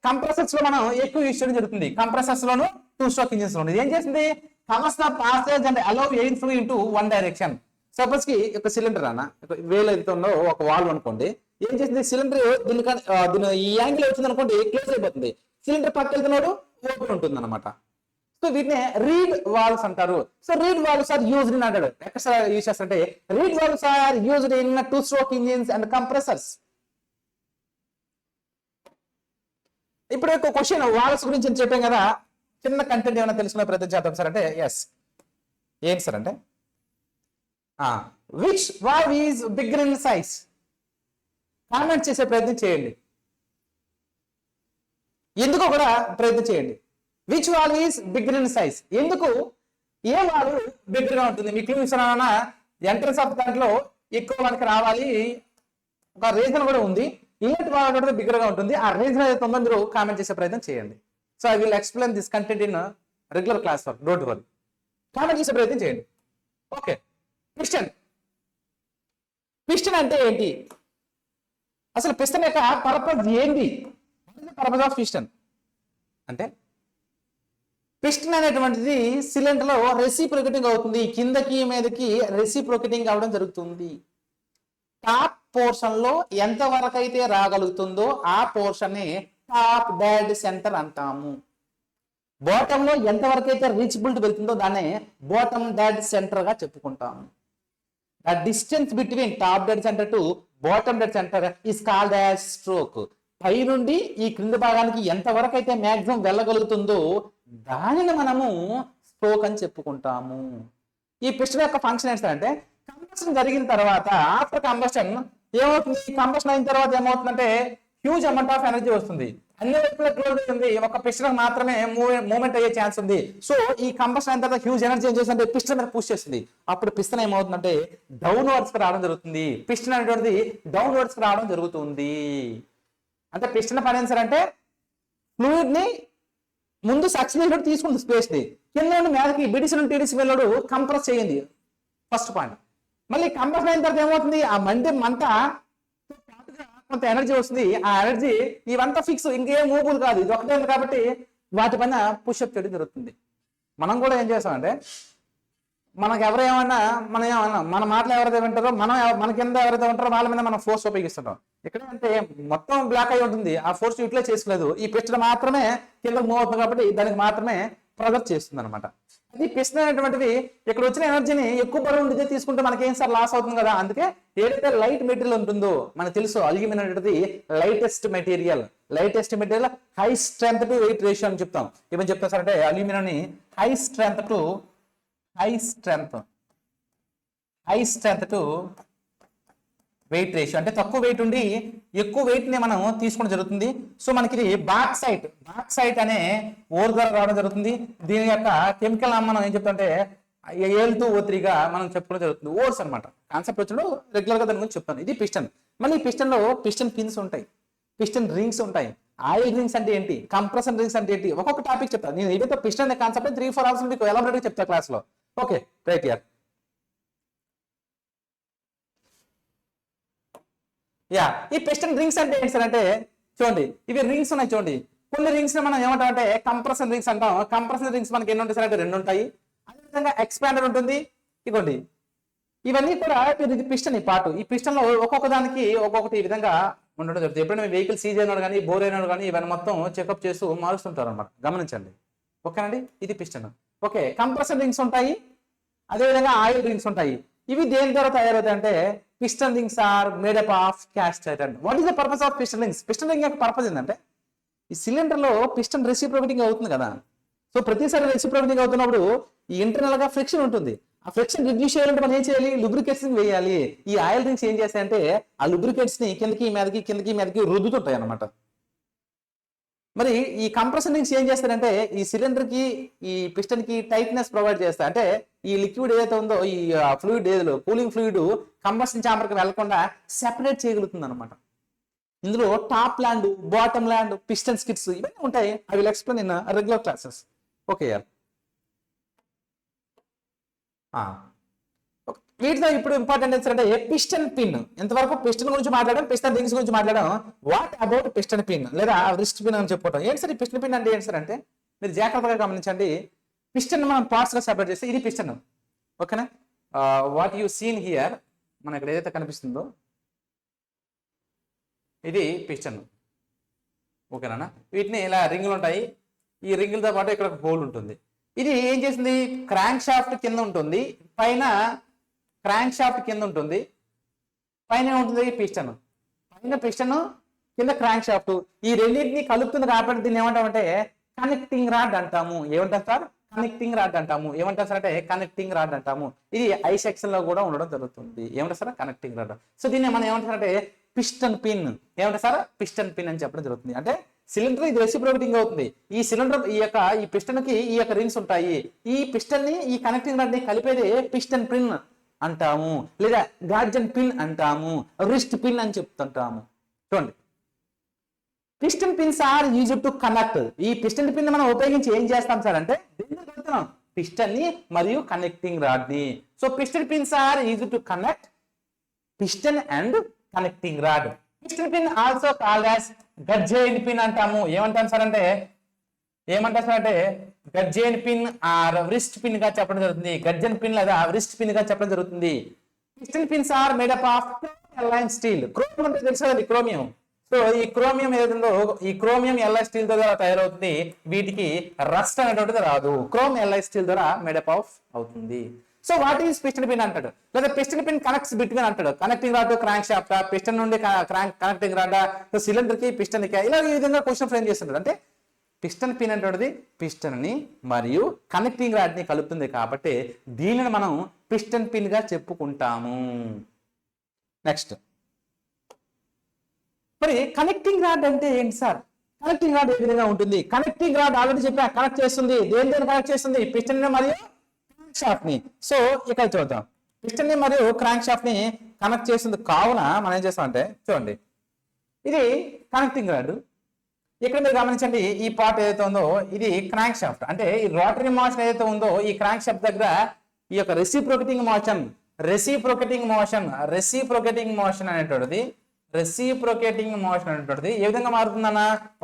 కంప్రెసర్స్ లో మనం ఎక్కువ యూజ్ చేయడం జరుగుతుంది. కంప్రెసర్స్ లోను 2 stroke ఇంజిన్స్ లో ఏం చేస్తుంది, comers the passage and allow air flow into one direction. Suppose కి ఒక సిలిండర్ అన్న వేలు ఎంత ఉందో ఒక వాల్వ్ అనుకోండి, ఏం చేసింది సిలిండర్ దీని ఈ యాంగిల్ వచ్చింది అనుకోండి క్లోజ్ అయిపోతుంది, సిలిండర్ పక్క వెళ్తున్నాడు ఓపెన్ ఉంటుంది అనమాట. సో వీటిని రీడ్ వాల్వ్స్ అంటారు. So reed valves are used in అంటాడు. ఎక్కడ యూజ్ చేస్తారంటే reed valves are used in 2 stroke engines and compressors. ఇప్పుడు ఒక క్వశ్చన్ వాల్వ్స్ గురించి చెప్పాం కదా, చిన్న కంటెంట్ ఏమైనా తెలుసుకునే ప్రయత్నం చేద్దాం సార్ అంటే ఎస్ ఏంటి సార్ అంటే which valve is bigger in size. Comment చేసే ప్రయత్నం చేయండి, ఎందుకో కూడా ప్రయత్నం చేయండి. Which valve is bigger in size, ఎందుకు ఏ వాల్వ్ బిగ్గర్ గా ఉంటుంది. మీకు ఇస్తున్నా ఎంట్రన్స్ ఆఫ్ దాంట్లో ఎక్కువ మనకి రావాలి, ఒక రీజన్ కూడా ఉంది. ఇన్లెట్ వాల్వ్ కూడా బిగ్గర్ గా ఉంటుంది. ఆ రీజన్ అయితే మీరు కామెంట్ చేసే ప్రయత్నం చేయండి. So I will explain this content in regular class work, don't worry. Comment చేసే ప్రయత్నం చేయండి. ఓకే, పిస్టన్ అంటే ఏంటి, అసలు పిస్టన్ యొక్క పర్పస్ ఏంటి, పర్పస్ ఆఫ్ పిస్టన్ అంటే పిస్టన్ అనేటువంటిది సిలిండర్ లో రెసిప్రొకేటింగ్ అవుతుంది, కిందకి మీదకి రెసిప్రొకేటింగ్ అవడం జరుగుతుంది. టాప్ పోర్షన్ లో ఎంత వరకు అయితే రాగలుగుతుందో ఆ పోర్షన్ టాప్ డెడ్ సెంటర్ అంటాము. బాటమ్ లో ఎంత వరకు అయితే రీచబిలిటీ వెళ్తుందో దాన్ని బాటమ్ డెడ్ సెంటర్ గా చెప్పుకుంటాము. The distance between top dead center to bottom dead center is called as stroke. పై నుండి ఈ క్రింద భాగానికి ఎంత వరకు అయితే మాక్సిమం వెళ్ళగలుగుతుందో దానిని మనము స్ట్రోక్ అని చెప్పుకుంటాము. ఈ పిస్టన్ యొక్క ఫంక్షన్ ఏంటంటే కంబషన్ జరిగిన తర్వాత ఆఫ్టర్ కంబషన్ ఏమవుతుంది, కంబషన్ అయిన తర్వాత ఏమవుతుందంటే హ్యూజ్ అమౌంట్ ఆఫ్ ఎనర్జీ వస్తుంది. అన్ని వైపులా క్లోజ్ అయింది, ఒక పిస్టన్ మాత్రమే మూవ్మెంట్ అయ్యే ఛాన్స్ ఉంది. సో ఈ కంబషన్ అయిన తర్వాత హ్యూజ్ ఎనర్జీ ఏం చేస్తుంది, పిస్టన్ మీద పుష్ చేస్తుంది. అప్పుడు పిస్టన్ ఏమవుతుందంటే డౌన్వర్డ్స్ కి రావడం జరుగుతుంది. పిస్టన్ అనేటువంటిది డౌన్వర్డ్స్ కి రావడం జరుగుతుంది. అంటే పిస్టన్ పని అంటే ఫ్లూయిడ్ ని ముందు సక్షన్ చేసినట్టు తీసుకుంది స్పేస్ ని, కింద నుండి మీదకి బిడిసి నుండి టీడీసీ వెళ్ళడు కంప్రెస్ చేయండి ఫస్ట్ పాయింట్. మళ్ళీ కంప్రెస్ అయిన తర్వాత ఏమవుతుంది, ఆ మంట కొంత ఎనర్జీ వస్తుంది. ఆ ఎనర్జీ ఇవంతా ఫిక్స్, ఇంకేం మూవులు కాదు, ఇది ఒకటే ఉంది కాబట్టి వాటి పైన పుషప్ చేయడం జరుగుతుంది. మనం కూడా ఏం చేస్తామంటే మనకు ఎవరు ఏమన్నా మనం ఏమన్నా మన మాటలు ఎవరైతే వింటారో మన కింద ఎవరైతే ఉంటారో వాళ్ళ మీద మనం ఫోర్స్ ఉపయోగిస్తుంటాం. ఇక్కడ అంటే మొత్తం బ్లాక్ అయి ఉంటుంది, ఆ ఫోర్స్ యూటిలైజ్ చేసుకోలేదు. ఈ పిస్టన్ మాత్రమే కిందకు మూవ్ అవుతుంది కాబట్టి దానికి మాత్రమే ప్రెజర్ చేస్తుంది అనమాట. అది పిస్టన్ అనేటువంటిది ఇక్కడ వచ్చిన ఎనర్జీని ఎక్కువ బరువు ఉండితే తీసుకుంటే మనకి ఏం సార్ లాస్ అవుతుంది కదా. అందుకే ఏదైతే లైట్ మెటీరియల్ ఉంటుందో మనకు తెలుసు, అల్యూమినియం అనేది lightest material high strength to weight ratio అని చెప్తాం. ఏమని చెప్తాం సార్ అంటే అల్యూమినియం ని high strength to weight ratio, అంటే తక్కువ వెయిట్ ఉండి ఎక్కువ వెయిట్ ని మనం తీసుకోవడం జరుగుతుంది. సో మనకి ఇది బాక్సైట్ అనే ఓర్ ద్వారా రావడం జరుగుతుంది. దీని యొక్క కెమికల్ మనం ఏం చెప్తామంటే Al2O3 గా మనం చెప్పుకోవడం జరుగుతుంది. ఓర్స్ అనమాట కాన్సెప్ట్ వచ్చినప్పుడు రెగ్యులర్ గా దాని గురించి చెప్తాను. ఇది పిస్టన్. మళ్ళీ పిస్టన్ లో పిస్టన్ పిన్స్ ఉంటాయి, పిస్టన్ రింగ్స్ ఉంటాయి. ఆయిల్ రింగ్స్ అంటే ఏంటి, కంప్రెషన్ రింగ్స్ అంటే ఏంటి, ఒక్కొక్క టాపిక్ చెప్తాను నేను. ఏదైతే పిస్టన్ అనే కాన్సెప్ట్ 3-4 అవర్స్ మీకు ఎలాబరేట్ గా చెప్తా క్లాస్ లో. Okay right year. ఈ పిస్టన్ రింగ్స్ అంటే ఏంటి సార్ అంటే చూడండి, ఇవి రింగ్స్ ఉన్నాయి చూడండి. కొన్ని రింగ్స్ ని మనం ఏమంటాం అంటే కంప్రెషన్ రింగ్స్ అంటాం. కంప్రెషన్ రింగ్స్ మనకి ఎన్ని ఉంటాయి సార్ అంటే 2 ఉంటాయి. అదేవిధంగా ఎక్స్పాండర్ ఉంటుంది. ఇదిగోండి ఇవన్నీ కూడా ఇది పిస్టన్. ఈ పార్ట్ ఈ పిస్టన్ లో ఒక్కొక్క దానికి ఒక్కొక్కటి ఈ విధంగా ఉండడం జరుగుతుంది. ఎప్పుడైనా వెహికల్ సీజ్ అయినాడు కానీ బోర్ అయినాడు కానీ ఇవన్నీ మొత్తం చెకప్ చేస్తూ మారుస్తుంటారు అనమాట, గమనించండి. ఓకేనండి, ఇది పిస్టన్. ఓకే, కంప్రెషన్ రింగ్స్ ఉంటాయి, అదేవిధంగా ఆయిల్ రింగ్స్ ఉంటాయి. ఇవి దేని ద్వారా తయారవుతాయి అంటే piston rings are made up of cast iron. What is the purpose of piston rings? Piston ring యొక్క పర్పస్ ఏంటంటే ఈ సిలిండర్ లో పిస్టన్ రెసిప్రొకేటింగ్ అవుతుంది కదా. సో ప్రతిసారి రెసిప్రొకేటింగ్ అవుతున్నప్పుడు ఈ ఇంటర్నల్ గా ఫ్రిక్షన్ ఉంటుంది. ఆ ఫ్రిక్షన్ రిడ్యూస్ చేయాలంటే మనం ఏం చేయాలి, లూబ్రికేట్స్ వేయాలి. ఈ ఆయిల్ రింగ్స్ ఏం చేస్తాయంటే ఆ లూబ్రికేట్స్ ని కిందకి మీదకి రుద్దుతుంటాయి అనమాట. మరి ఈ కంప్రెషన్ రింగ్స్ ఏం చేస్తారంటే ఈ సిలిండర్ కి ఈ పిస్టన్ కి టైట్నెస్ ప్రొవైడ్ చేస్తాయి. అంటే ఈ లిక్విడ్ ఏదైతే ఉందో ఈ ఫ్లూయిడ్ ఏదో కూలింగ్ ఫ్లూయిడ్ కంబషన్ ఛాంబర్ కి వెళ్లకుండా సెపరేట్ చేయగలుగుతుంది అనమాట. ఇందులో top land, bottom land, piston skits ఇవన్నీ ఉంటాయి. I will explain in regular classes. Okay యార్. వీటిలో ఇప్పుడు ఇంపార్టెంట్ ఏంటంటే పిస్టన్ పిన్. ఎంతవరకు పిస్టన్ గురించి మాట్లాడాం, పిస్టన్ రింగ్స్ గురించి మాట్లాడాం. వాట్ అబౌట్ పిస్టన్ పిన్ లేదా రిస్ట్ పిన్ అని చెప్పుకోవడం. ఏంటి సార్ ఈ పిస్టన్ పిన్ అంటే ఏంటి సార్ అంటే మీరు జాగ్రత్తగా గమనించండి. పిస్టన్ మనం పార్ట్స్ గా సెపరేట్ చేస్తే ఇది పిస్టన్. ఓకేనా, వాట్ యు సీన్ హియర్ మన ఇక్కడ ఏదైతే కనిపిస్తుందో ఇది పిస్టన్. ఓకేనా, వీటిని ఇలా రింగులు ఉంటాయి. ఈ రింగులతో పాటు ఇక్కడ ఒక హోల్ ఉంటుంది. ఇది ఏం చేసింది, క్రాంక్ షాఫ్ట్ కింద ఉంటుంది, పైన క్రాంక్ షాఫ్ట్ కింద ఉంటుంది, పైన ఉంటుంది పిస్టన్. పైన పిస్టన్, కింద క్రాంక్ షాఫ్ట్. ఈ రెండింటిని కలుపుతుంది కాబట్టి దీన్ని ఏమంటామంటే కనెక్టింగ్ రాడ్ అంటాము. ఏమంటారు సార్, కనెక్టింగ్ రాడ్ అంటాము. ఏమంటారు సార్ అంటే కనెక్టింగ్ రాడ్ అంటాము. ఇది ఐ సెక్షన్ లో కూడా ఉండడం జరుగుతుంది. ఏమంటారు సార్, కనెక్టింగ్ రాడ్. సో దీన్ని మనం ఏమంటారంటే పిస్టన్ పిన్. ఏమంటారు సార్, పిస్టన్ పిన్ అని చెప్పడం జరుగుతుంది. అంటే సిలిండర్ ఇది రెసిప్రొకేటింగ్ అవుతుంది. ఈ సిలిండర్ ఈ పిస్టన్ కి ఈ యొక్క రింగ్స్ ఉంటాయి. ఈ పిస్టన్ ని ఈ కనెక్టింగ్ రాడ్ ని కలిపేది పిస్టన్ పిన్ అంటాము, లేదా గార్జన్ పిన్ అంటాము, రిస్ట్ పిన్ అని చెప్తుంటాము. చూడండి, piston pins are used to connect. ఈ పిస్టన్ పిన్ మనం ఉపయోగించి ఏం చేస్తాం సార్ అంటే పిస్టన్ ని మరియు కనెక్టింగ్ రాడ్ ని. So piston pins are used to connect piston and connecting rod. Piston pin also called as gudgeon pin అంటాము. ఏమంటాం సార్ అంటే gudgeon pin or wrist pin గా చెప్పడం జరుగుతుంది. గడ్జన్ పిన్ లేదా రిస్ట్ పిన్ గా చెప్పడం జరుగుతుంది. Piston pins are made up of alloy steel. Chromium అంటే తెలుసు కదండి, క్రోమియం. సో ఈ క్రోమియం ఏదైతుందో ఈ క్రోమియం ఎల్ఐ స్టీల్ ద్వారా తయారవుతుంది. వీటికి రస్ట్ అనేటువంటిది రాదు. క్రోమ్ ఎల్ఐ స్టీల్ ద్వారా మేడప్ ఆఫ్ అవుతుంది. So what is piston pin అంటాడు, లేదా పిస్టన్ పిన్ కనెక్ట్స్ బిట్వీన్ అంటాడు. Connecting rod crank shaft, piston నుండి కనెక్టింగ్ రాడ్ సిలిండర్ కి పిస్టన్ కి, ఇలా ఈ విధంగా క్వశ్చన్ ఫ్రేమ్ చేస్తుంటాడు. అంటే పిస్టన్ పిన్ అంటే పిస్టన్ ని మరియు కనెక్టింగ్ రాడ్ ని కలుపుతుంది కాబట్టి దీనిని మనం పిస్టన్ పిన్ గా చెప్పుకుంటాము. నెక్స్ట్, మరి కనెక్టింగ్ రాడ్ అంటే ఏంటి సార్? కనెక్టింగ్ రాడ్ ఏ విధంగా ఉంటుంది? కనెక్టింగ్ రాడ్ ఆల్రెడీ చెప్పా, కనెక్ట్ చేస్తుంది. దేని కనెక్ట్ చేస్తుంది? పిస్టన్ ని మరియు క్రాంక్ షాఫ్ట్ ని. సో ఇక్కడ చూద్దాం, పిస్టన్ ని మరియు క్రాంక్ షాఫ్ట్ ని కనెక్ట్ చేస్తుంది. కావున మనం ఏం చేస్తామంటే చూడండి, ఇది కనెక్టింగ్ రాడ్. ఇక్కడ మీరు గమనించండి, ఈ పార్ట్ ఏదైతే ఉందో ఇది క్రాంక్ షాఫ్ట్. అంటే ఈ రోటరీ మోషన్ ఏదైతే ఉందో ఈ క్రాంక్ షాఫ్ట్ దగ్గర ఈ యొక్క రెసిప్రోకేటింగ్ మోషన్ అనేటువంటిది ఏ విధంగా మారుతుందన్న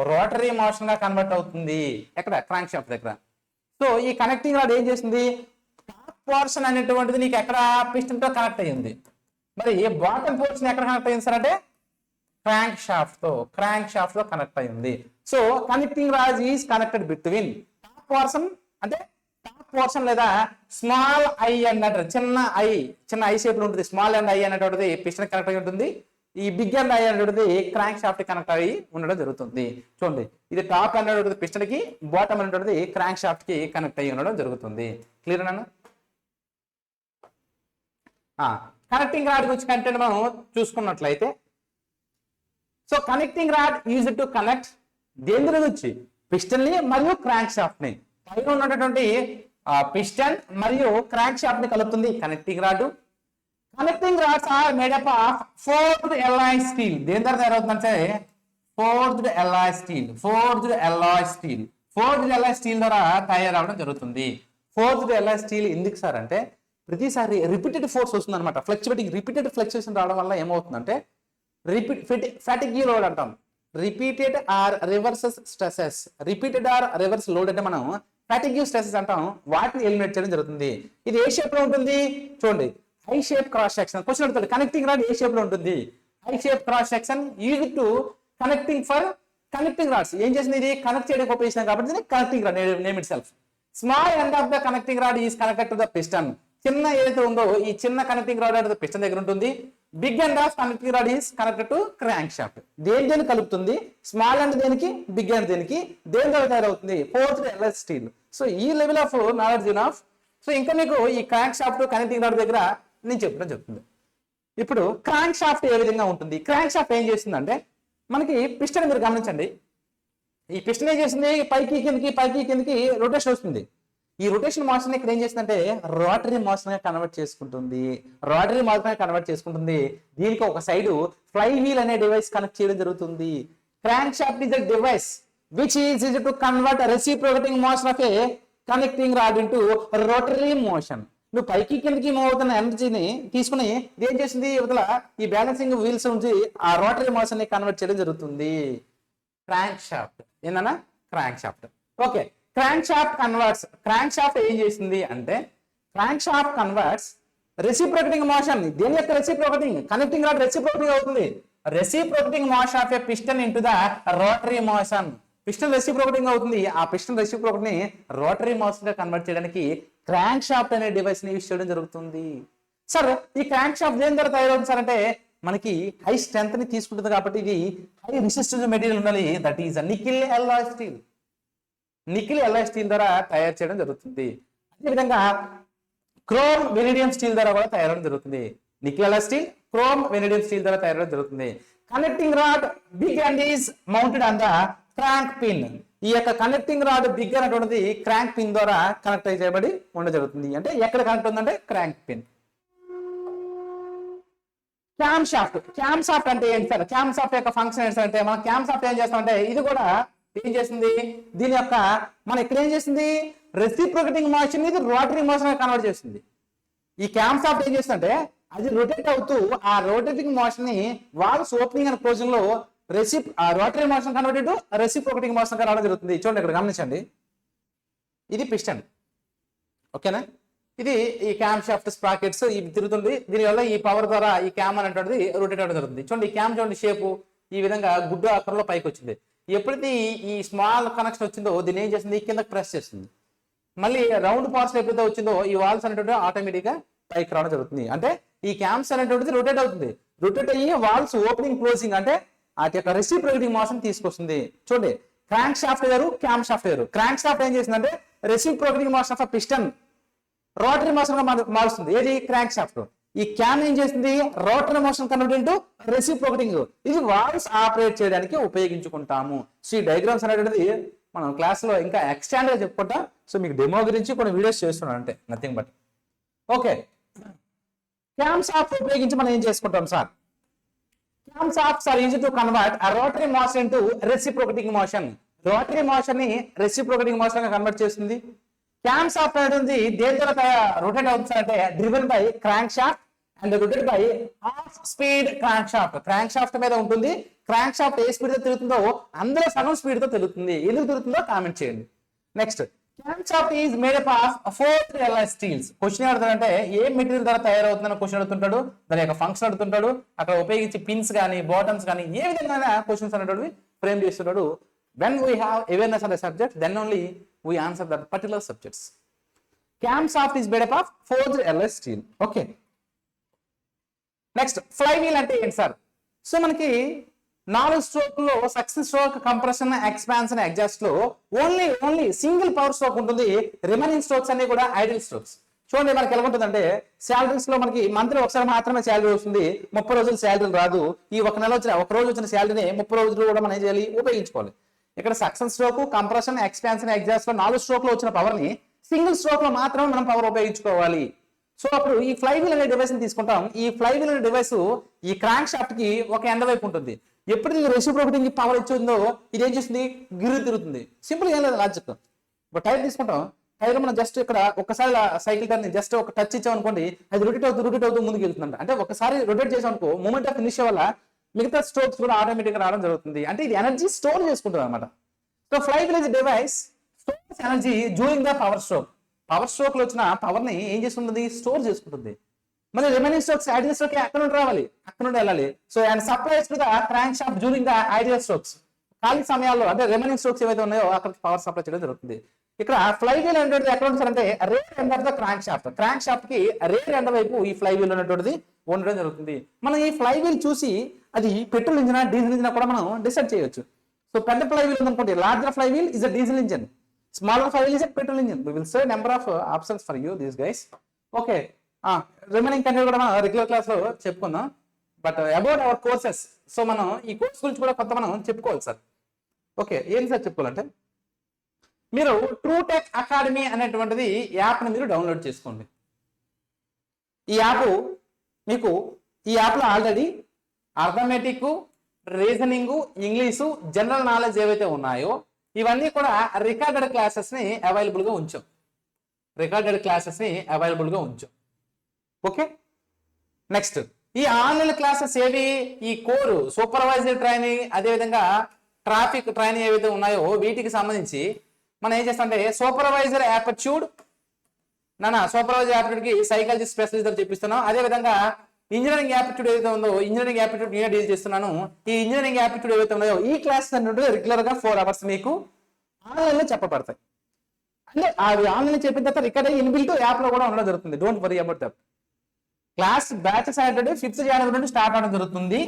రోటరీ మోషన్ గా కన్వర్ట్ అవుతుంది ఎక్కడ? క్రాంక్ షాఫ్ట్ దగ్గర. సో ఈ కనెక్టింగ్ రాడ్ ఏం చేస్తుంది? టాప్ పోర్షన్ అనేటువంటిది నీకు ఎక్కడ? పిస్టన్ తో కనెక్ట్ అయ్యింది. మరి బాటమ్ పోర్షన్ ఎక్కడ కనెక్ట్ అయ్యింది సార్ అంటే క్రాంక్ షాఫ్ట్ తో కనెక్ట్ అయ్యింది. So connecting rod is connected between top portion లేదా స్మాల్ ఐ అన్నట్టు చిన్న ఐ షేప్ లో ఉంటుంది. స్మాల్ అండ్ ఐ అనేటువంటిది పిస్టన్ కనెక్ట్ అయి ఉంటుంది. ఈ బిగ్ అండ్ ఐ అనేటువంటిది క్రాంక్ షాఫ్ట్ కనెక్ట్ అయ్యి ఉండడం జరుగుతుంది. చూడండి, ఇది టాప్ అనేటువంటిది పిస్టన్ కి, బాటమ్ అనేటువంటిది క్రాంక్ షాఫ్ట్ కి కనెక్ట్ అయ్యి ఉండడం జరుగుతుంది. క్లియర్ అన్న? కనెక్టింగ్ రాడ్ గురించి కంటెంట్ మనం చూసుకున్నట్లయితే, so connecting rod use to connect దేని గురించి? పిస్టన్ ని మరియు క్రాంక్ షాఫ్ట్ ని. పైన ఉన్నటువంటి పిస్టన్ మరియు క్రాంక్ షాఫ్ట్ ని కలుపుతుంది connecting rod. Connecting rods are made up of forged alloy steel. దేని ద్వారా తయారవుతుందంటే ఫోర్జ్డ్ ఎలాయ్ స్టీల్ ద్వారా తయారవడం జరుగుతుంది. ఫోర్జ్డ్ ఎలాయ్ స్టీల్ ఎందుకు సార్ అంటే ప్రతిసారి రిపీటెడ్ ఫోర్స్ వస్తుంది అనమాట. రిపీటెడ్ ఫ్లక్చుయేషన్ రావడం వల్ల ఏమవుతుందంటే ఫాటిగ్యూ లోడ్ అంటాం. రిపీటెడ్ ఆర్ రివర్స్ లోడ్ అంటే మనం ఫాటిగ్యూ స్ట్రెసెస్ అంటాం. వాటిని ఎలిమినేట్ చేయడం జరుగుతుంది. ఇది ఏ షేప్ లో ఉంటుంది? చూడండి, I shape cross section. Question అడుగుతాడు, కనెక్టింగ్ రాడ్ ఏ షేప్ లో ఉంటుంది? I shape cross section use to connecting rods. ఏం చేసింది? ఇది కనెక్ట్ చేయడానికి ఉపయోగిస్తాం కాబట్టి connecting rod name it self. Small end of the connecting rod is connected to the piston. చిన్న ఏదైతే ఉందో ఈ చిన్న కనెక్టింగ్ రాడ్ అనేది పిస్టన్ దగ్గర ఉంటుంది. Big end of connecting rod is connected to crankshaft. దేని కలుపుతుంది? స్మాల్ ఎండ్ దేనికి, బిగ్ ఎండ్ దేనికి, దేని ద్వారా తయారవుతుంది? Forged alloy steel. సో ఈ level of knowledge of. So ఇంకా మీకు ఈ క్రాంక్ షాఫ్ట్ కనెక్టింగ్ రాడ్ దగ్గర నేను చెప్పడం చెప్తుంది. ఇప్పుడు క్రాంక్ షాఫ్ట్ ఏ విధంగా ఉంటుంది? క్రాంక్ షాఫ్ట్ ఏం చేస్తుందంటే మనకి పిస్టన్ మీరు గమనించండి, ఈ పిస్టన్ ఏం చేస్తుంది? పైకి కిందకి రొటేషన్ వస్తుంది. ఈ రొటేషన్ మోషన్ ఇక్కడ ఏం చేస్తుందంటే రోటరీ మోషన్ గా కన్వర్ట్ చేసుకుంటుంది. దీనికి ఒక సైడ్ ఫ్లై వీల్ అనే డివైస్ కనెక్ట్ చేయడం జరుగుతుంది. Crank shaft is the device which is to convert reciprocating motion of A connecting rod into rotary motion. నువ్వు పైకి కిందకి మూవ్ అవుతున్న ఎనర్జీని తీసుకుని ఏం చేసింది? ఇవతల ఈ బ్యాలెన్సింగ్ వీల్స్ నుంచి ఆ రోటరీ మోషన్ ని కన్వర్ట్ చేయడం జరుగుతుంది. క్రాంక్ షాఫ్ట్ ఏందన్నా? Crank shaft. Okay, crank shaft ఏం చేస్తుంది అంటే crank shaft converts reciprocating motion. దేని యొక్క రెసిప్రోకేటింగ్? కనెక్టింగ్ రాడ్ రెసిప్రోకేటింగ్ అవుతుంది. Reciprocating motion of A piston into the rotary motion. Piston reciprocating అవుతుంది. ఆ పిస్టన్ రెసిప్రోకేట్ ని రోటరీ మోషన్ గా కన్వర్ట్ చేయడానికి క్రాంక్ షాఫ్ట్ అనే డివైస్ ని యూజ్ చేయడం జరుగుతుంది. సార్ ఈ క్రాంక్ షాఫ్ట్ దేని ద్వారా తయారవుతుంది సార్ అంటే మనకి హై స్ట్రెంత్ ని తీసుకుంటుంది కాబట్టి ఇది హై రెసిస్టెన్స్ మెటీరియల్ ఉండాలి. That is nickel alloy steel ద్వారా తయారు చేయడం జరుగుతుంది. అదేవిధంగా క్రోమ్ వెనిడియం స్టీల్ ద్వారా కూడా తయారవడం జరుగుతుంది. Nickel alloy steel, chrome vanadium steel ద్వారా తయారవడం జరుగుతుంది. Connecting rod big end is mounted on the crank pin. ఈ యొక్క కనెక్టింగ్ రాడ్ బిగ్ అనేటువంటిది క్రాంక్ పిన్ ద్వారా కనెక్ట్ చేయబడి ఉండడం జరుగుతుంది. అంటే ఎక్కడ కనెక్ట్ ఉందంటే క్రాంక్ పిన్. క్యామ్ షాఫ్ట్ అంటే ఏంటి సార్? క్యామ్ షాఫ్ట్ యొక్క ఫంక్షన్ ఏంటి అంటే మనం క్యామ్ షాఫ్ట్ ఏం చేస్తామంటే ఇది కూడా ఏం చేస్తుంది? దీని యొక్క మనం ఇక్కడ ఏం చేస్తుంది? రెసిప్రోకేటింగ్ మోషన్ ఇది రోటరీ మోషన్ గా కన్వర్ట్ చేస్తుంది. ఈ క్యామ్ షాఫ్ట్ ఏం చేస్తుందంటే అది రొటేట్ అవుతూ ఆ రొటేటింగ్ మోషన్ ని వాల్వ్స్ ఓపెనింగ్ అండ్ క్లోజింగ్ లో rotary motion converted to reciprocating motion గా రావడం జరుగుతుంది. చూడండి ఇక్కడ గమనించండి, ఇది పిస్టన్. ఓకేనా? ఇది ఈ క్యామ్ షాఫ్ట్ స్ప్రాకెట్స్ ఇవి తిరుగుతుంది. దీనివల్ల ఈ పవర్ ద్వారా ఈ క్యామ్ అనేటువంటిది రొటేట్ అవడం జరుగుతుంది. చూడండి ఈ క్యామ్ చూడండి షేపు ఈ విధంగా గుడ్డు ఆకారంలో పైకి వచ్చింది. ఎప్పుడైతే ఈ స్మాల్ కనెక్షన్ వచ్చిందో దీన్ని ఏం చేస్తుంది? కిందకి ప్రెస్ చేస్తుంది. మళ్ళీ రౌండ్ పార్ట్స్ ఎప్పుడైతే వచ్చిందో ఈ వాల్స్ అనేటువంటి ఆటోమేటిక్ గా పైకి రావడం జరుగుతుంది. అంటే ఈ క్యామ్స్ అనేటువంటిది రొటేట్ అవుతుంది. రొటేట్ అయ్యి వాల్స్ ఓపెనింగ్ క్లోజింగ్ అంటే ఆ యొక్క రెసిప్రోకేటింగ్ మోషన్ తీసుకొస్తుంది. చూడండి క్రాంక్ షాఫ్ట్ వేరు, క్యామ్ షాఫ్ట్ వేరు. క్రాంక్ షాఫ్ట్ ఏం చేసిందంటే reciprocating motion of piston rotary motion గా మారుస్తుంది. ఏది? Crank shaft. ఈ క్యామ్ ఏం చేస్తుంది, rotary motion convert into reciprocating. ఇది వాల్వ్స్ ఆపరేట్ చేయడానికి ఉపయోగించుకుంటాము. సో ఈ డయాగ్రామ్స్ అనేటువంటిది మనం క్లాస్లో ఇంకా ఎక్స్టాండ్ గా చెప్పుకుంటాం. సో మీకు డెమో గురించి కొన్ని వీడియోస్ చేస్తున్నాను అంటే nothing but. Okay, camshaft ఉపయోగించి మనం ఏం చేసుకుంటాం sir? Camshafts are used to convert a rotary motion into reciprocating motion. Rotary motion ని రెసిప్రోకేటింగ్ మోషన్ గా కన్వర్ట్ చేస్తుంది. క్యామ్ షాఫ్ట్ అనేది దేని ద్వారా రొటేట్ అవుతుంది అంటే driven by crankshaft and rotate by half speed crankshaft. Crankshaft మీద ఉంటుంది. క్రాంక్ షాఫ్ట్ ఏ స్పీడ్ తో తిరుగుతుందో అందులో సగం స్పీడ్ తో తిరుగుతుంది. ఎందుకు తిరుగుతుందో కామెంట్ చేయండి. Next, cam shaft is made up of 4 alloy steels. Question అడుగుతాడంటే ఏ మెటీరియల్ ద్వారా తయారవుతుందని క్వశ్చన్ అడుగుతుంటాడు, దాని యొక్క ఫంక్షన్ అడుగుతుంటాడు, అక్కడ ఉపయోగించి పిన్స్ కానీ బాటమ్స్ కానీ ఏ విధంగా క్వశ్చన్స్ అనేటువంటి ఫ్రేమ్ చేస్తున్నాడు. When we have awareness on the subject, then only we answer that particular subjects. Cam shaft is made up of forged alloy steel. Okay. Next, flywheel అంటే ఏంటి sir? So మనకి 4 స్ట్రోక్లో suction stroke, compression, expansion, exhaust లో only single power stroke ఉంటుంది. Remaining strokes అన్ని కూడా ideal strokes. చూడండి మనకి ఎలా ఉంటుందంటే, శాలరీస్ లో మనకి మంత్లీ ఒకసారి మాత్రమే శాలరీ వస్తుంది, 30 రోజులు శాలరీ రాదు. ఈ ఒక రోజు వచ్చిన శాలరీని 30 రోజులు కూడా మనం ఏం చేయాలి, ఉపయోగించుకోవాలి. ఇక్కడ success stroke, compression, expansion, exhaust లో 4 స్ట్రోక్ లో వచ్చిన పవర్ ని సింగిల్ స్ట్రోక్ లో మాత్రమే మనం పవర్ ఉపయోగించుకోవాలి. సో అప్పుడు ఈ ఫ్లైవీల్ అనే డివైస్ ని తీసుకుంటాం. ఈ ఫ్లైవీల్ అనే డివైస్ ఈ క్రాంక్ షాఫ్ట్ కి ఒక ఎండ వైపు ఉంటుంది. ఎప్పుడు ఇది రెసిప్రోకేటింగ్ పవర్ ఇచ్చిందో ఇది ఏం చేస్తుంది, గిర్రు తిరుగుతుంది. సింపుల్ ఏం లేదు లాజిక్. ఒక టైర్ తీసుకుంటాం, టైర్ మనం జస్ట్ ఇక్కడ ఒకసారి సైకిల్ టైర్ ని జస్ట్ ఒక టచ్ ఇచ్చాం అనుకోండి, అది రొటేట్ అవుతూ ముందుకు వెళ్తుందంట. అంటే ఒకసారి రొటేట్ చేసాం అనుకో, మూమెంట్ ఆఫ్ ఇనిషియల్ వల్ల మిగతా స్ట్రోక్స్ కూడా ఆటోమేటిక్ గా రావడం జరుగుతుంది. అంటే ఇది ఎనర్జీ స్టోర్ చేసుకుంటుంది అనమాట. So flywheel is device stores energy during the power stroke. Power stroke లో వచ్చిన పవర్ ని ఏం చేస్తుంటుంది, స్టోర్ చేసుకుంటుంది. మళ్ళీ రిమైనింగ్ స్ట్రోక్స్ ఐడియల్ స్ట్రోక్ అక్కడ నుండి రావాలి, అక్కడ నుండి వెళ్ళాలి. So and supplies to the crank shaft during the ideal strokes. ఖాళీ సమయాల్లో అంటే రిమైనింగ్ స్ట్రోక్స్ ఏవైతే ఉన్నాయో అక్కడ పవర్ సప్లై చేయడం జరుగుతుంది. ఇక్కడ ఫ్లైవీల్ అనేటువంటిది ఎక్కడ ఉంటుంది, rare end of the crank shaft. Crankshaft కి రేర్ ఎండ్ వైపు ఈ ఫ్లైవీల్ అనేటువంటిది ఉండడం జరుగుతుంది. మనం ఈ ఫ్లైవీల్ చూసి అది పెట్రోల్ ఇంజినా డీజిల్ ఇంజినా కూడా మనం డిసైడ్ చేయొచ్చు. సో పెద్ద ఫ్లైవీల్ ఉందనుకోండి, larger flywheel is a diesel engine, smaller flywheel is a petrol engine. We will say number of options for you these guys. Okay, remaining content కూడా మనం regular class లో చెప్పుకుందాం. But about our courses, so మనం ఈ course గురించి కూడా కొంత మనం చెప్పుకోవాలి సార్. ఓకే, ఏం సార్ చెప్పుకోవాలంటే, మీరు ట్రూటెక్ అకాడమీ అనేటువంటిది యాప్ని మీరు డౌన్లోడ్ చేసుకోండి. ఈ యాప్లో already arithmetic, reasoning, English, general knowledge ఏవైతే ఉన్నాయో ఇవన్నీ కూడా రికార్డెడ్ క్లాసెస్ ని అవైలబుల్ గా ఉంచాం. ఓకే, నెక్స్ట్ ఈ ఆన్లైన్ క్లాసెస్ ఏవి, ఈ కోర్, సూపర్వైజర్ ట్రైనింగ్, అదేవిధంగా ట్రాఫిక్ ట్రైనింగ్ ఏవైతే ఉన్నాయో వీటికి సంబంధించి మనం ఏం చేస్తామంటే సూపర్వైజర్ యాప్టిట్యూడ్ కి సైకాలజీ స్పెషలిస్ట్ చెప్పిస్తున్నాం. అదేవిధంగా ఇంజనీరింగ్ యాప్టిట్యూడ్ ఏదైతే ఉందో ఇంజనీరింగ్ యాప్టిట్యూడ్ నేనే డీల్ చేస్తున్నాను. ఈ ఇంజనీరింగ్ యాప్టిట్యూడ్ ఏవైతే ఉన్నాయో ఈ క్లాసెస్ అన్నట్టు రెగ్యులర్ గా 4 hours మీకు ఆన్లైన్ లో చెప్పబడతాయి. అంటే అవి ఆన్లైన్ చెప్పిన తర్వాత రికార్డ్ అయ్యి ఇన్బిల్ట్ యాప్ లో కూడా ఉండడం జరుగుతుంది. Don't worry about that. Class batches అనేటువంటి 5th January నుండి స్టార్ట్ అవడం జరుగుతుంది.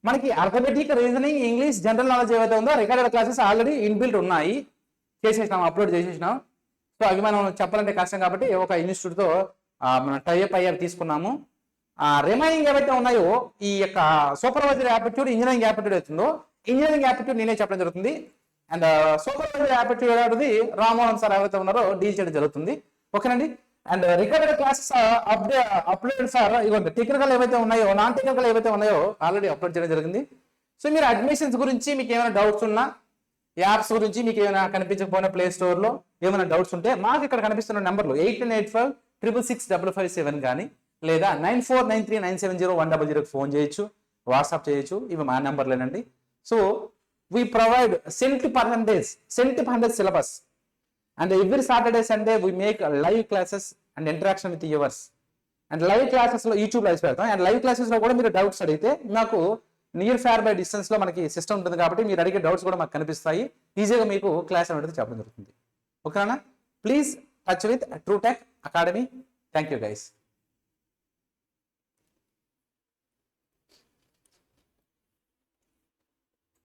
మనకి arithmetic, reasoning, English, general knowledge ఏవైతే ఉందో రికార్డెడ్ క్లాసెస్ ఆల్రెడీ ఇన్బిల్ట్ ఉన్నాయి, అప్లోడ్ చేసేసినాం. సో అవి మనం చెప్పాలంటే కష్టం కాబట్టి ఒక ఇన్స్టిట్యూట్ తో మనం టైఅప్ అయ్యారు తీసుకున్నాము. రిమైనింగ్ ఏవైతే ఉన్నాయో ఈ యొక్క సూపర్వైజర్ యాప్టిట్యూడ్, ఇంజనీరింగ్ యాప్టిట్యూడ్ అవుతుందో ఇంజనీరింగ్ యాప్టిట్యూడ్ నేనే చెప్పడం జరుగుతుంది. అండ్ సూపర్వైజర్ యాప్టిట్యూడ్ అనేది రామ్మోహన్ సార్ ఎవరైతే ఉన్నారో డీల్ చేయడం జరుగుతుంది. ఓకేనండి. And recorded classes upload sir ఇవ్వండి. టెక్నికల్ ఏవైతే ఉన్నాయో, నాన్ టెక్నికల్ ఏవైతే ఉన్నాయో ఆల్రెడీ అప్లోడ్ చేయడం జరిగింది. సో మీరు అడ్మిషన్స్ గురించి మీకు ఏమైనా డౌట్స్ ఉన్నా, యాప్స్ గురించి మీకు ఏమైనా కనిపించకపోయినా ప్లే స్టోర్ లో ఏమైనా డౌట్స్ ఉంటే మాకు ఇక్కడ కనిపిస్తున్న నెంబర్లు 8985666567 కానీ లేదా 9493970100 ఫోన్ చేయొచ్చు, వాట్సాప్ చేయొచ్చు. ఇవి మా నెంబర్లేనండి. So we provide 70% syllabus and every Saturday Sunday we make live classes and interaction with viewers. And live classes లో యూట్యూబ్ లైవ్ పెడతాం. అండ్ లైవ్ క్లాసెస్ లో కూడా మీరు డౌట్స్ అడిగితే నాకు నియర్ ఫేర్ బై డిస్టెన్స్ లో మనకి సిస్టమ్ ఉంటుంది కాబట్టి మీరు అడిగే డౌట్స్ కూడా మాకు కనిపిస్తాయి. ఈజీగా మీకు క్లాస్ అనేది చెప్పడం జరుగుతుంది. ఓకేనా? Please touch with TrueTech Academy. Thank you guys.